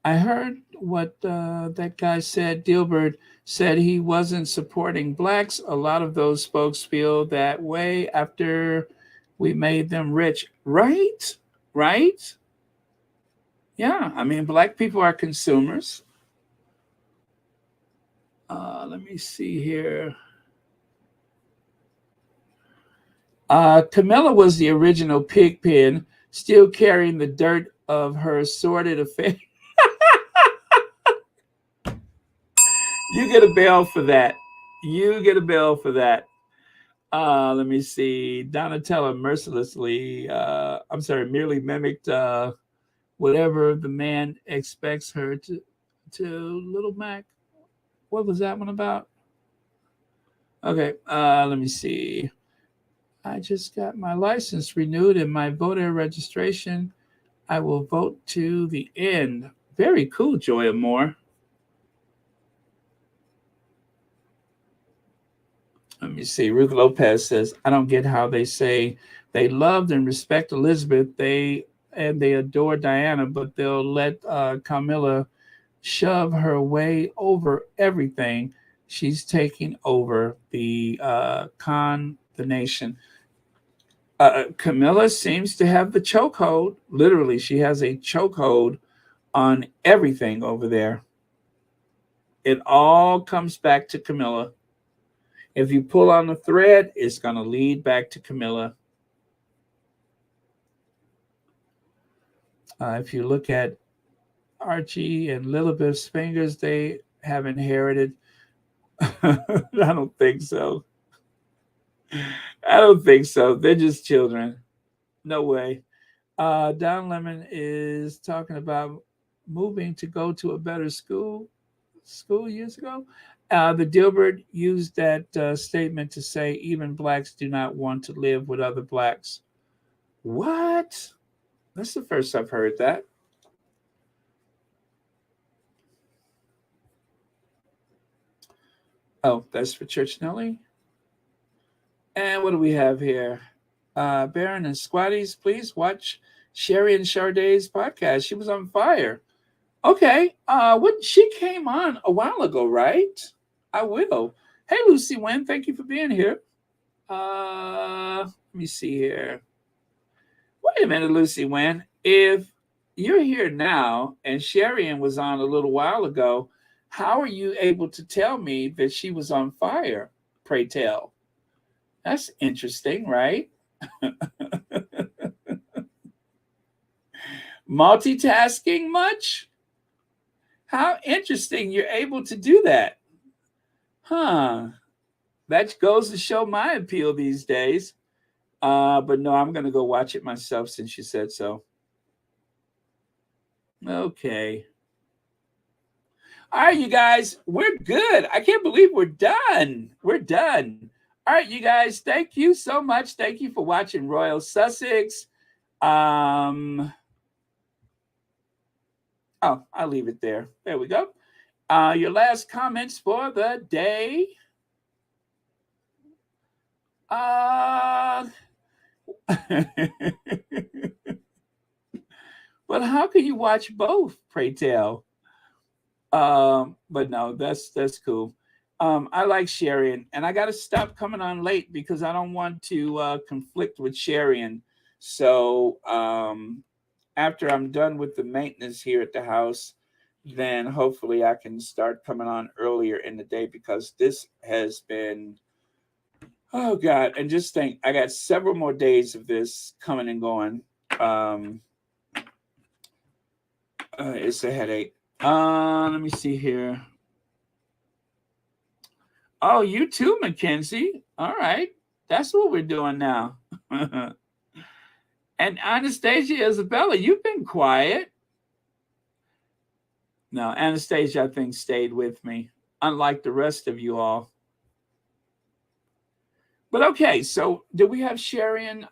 I heard what that guy said. Dilbert said he wasn't supporting blacks. A lot of those folks feel that way after we made them rich. Right? Right? Yeah. I mean, black people are consumers. Let me see here. Camilla was the original pigpen, still carrying the dirt of her sordid affair. You get a bell for that. You get a bell for that. Let me see. Donatella merely mimicked whatever the man expects her to Little Mac. What was that one about? Okay, let me see. I just got my license renewed and my voter registration. I will vote to the end. Very cool, Joya Moore. Let me see. Ruth Lopez says, I don't get how they say they loved and respect Elizabeth. They adore Diana, but they'll let Camilla shove her way over everything. She's taking over the nation. Camilla seems to have the chokehold. Literally, she has a chokehold on everything over there. It all comes back to Camilla. If you pull on the thread, it's going to lead back to Camilla. If you look at Archie and Lilibeth's fingers, they have inherited. I don't think so. I don't think so. They're just children. No way. Don Lemon is talking about moving to go to a better school years ago. The Dilbert used that statement to say even blacks do not want to live with other blacks. What? That's the first I've heard that. Oh, that's for Church Nelly. And what do we have here? Baron and Squatties, please watch Sherry and Sarday's podcast. She was on fire. Okay. She came on a while ago, right? I will. Hey, Lucy Wynn, thank you for being here. Let me see here. Wait a minute, Lucy Wynn. If you're here now and Sherry was on a little while ago, how are you able to tell me that she was on fire? Pray tell. That's interesting, right? Multitasking much? How interesting you're able to do that. Huh. That goes to show my appeal these days. But no, I'm going to go watch it myself since you said so. Okay. All right, you guys, we're good. I can't believe we're done. We're done. All right, you guys, thank you so much. Thank you for watching Royal Sussex. Oh, I'll leave it there. There we go. Your last comments for the day. Well, how can you watch both, pray tell? But no, that's cool. I like Sharian, and I got to stop coming on late because I don't want to conflict with Sharian. So after I'm done with the maintenance here at the house, then hopefully I can start coming on earlier in the day because this has been, oh God, and just think, I got several more days of this coming and going. It's a headache. Let me see here. Oh, you too, Mackenzie. All right. That's what we're doing now. And Anastasia Isabella, you've been quiet. No, Anastasia, I think, stayed with me, unlike the rest of you all. But okay, so do we have Sharian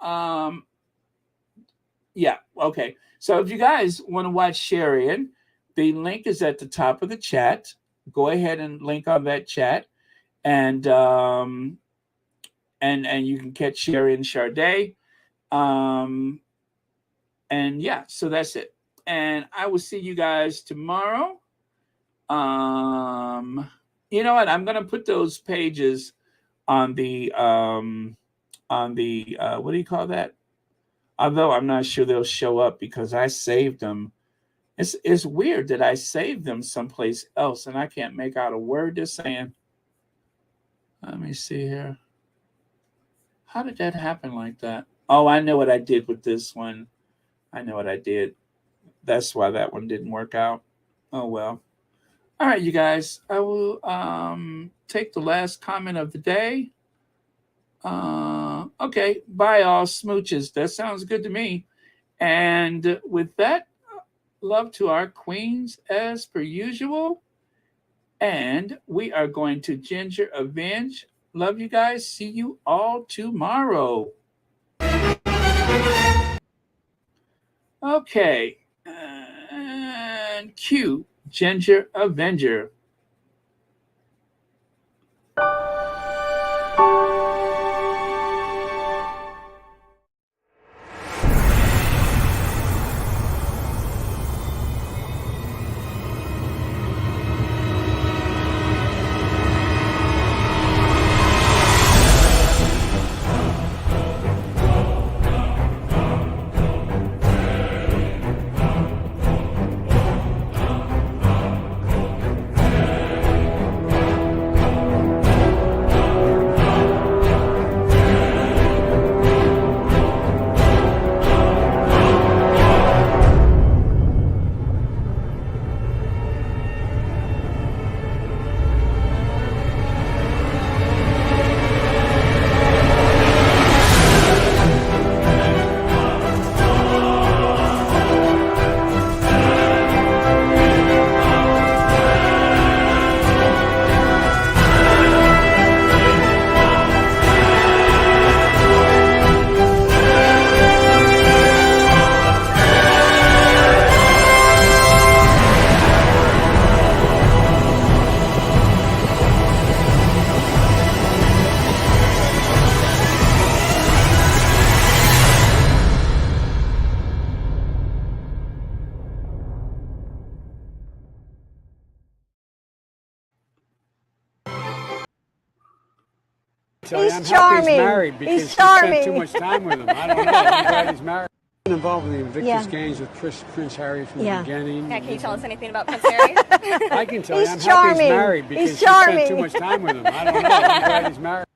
Yeah. Okay. So if you guys want to watch Sharian, the link is at the top of the chat. Go ahead and link on that chat, and you can catch Sharian Sharday. And yeah, so that's it. And I will see you guys tomorrow. You know what? I'm gonna put those pages on the what do you call that? Although I'm not sure they'll show up because I saved them. It's weird that I saved them someplace else and I can't make out a word they're saying. Let me see here. How did that happen like that? Oh, I know what I did with this one. I know what I did. That's why that one didn't work out. Oh well. All right, you guys. I will take the last comment of the day. Okay, bye all smooches. That sounds good to me. And with that, love to our queens as per usual. And we are going to Ginger Avenge. Love you guys. See you all tomorrow. Okay. And cue Ginger Avenger. He's charming. He's charming. Spent too much time with him. I don't know. I'm glad he's married. Involved in the Invictus Games with Prince Harry from the beginning. Yeah, can you tell us anything about Prince Harry? I can tell you. I'm happy he's married because he spent too much time with him. I don't know. I'm glad he's married.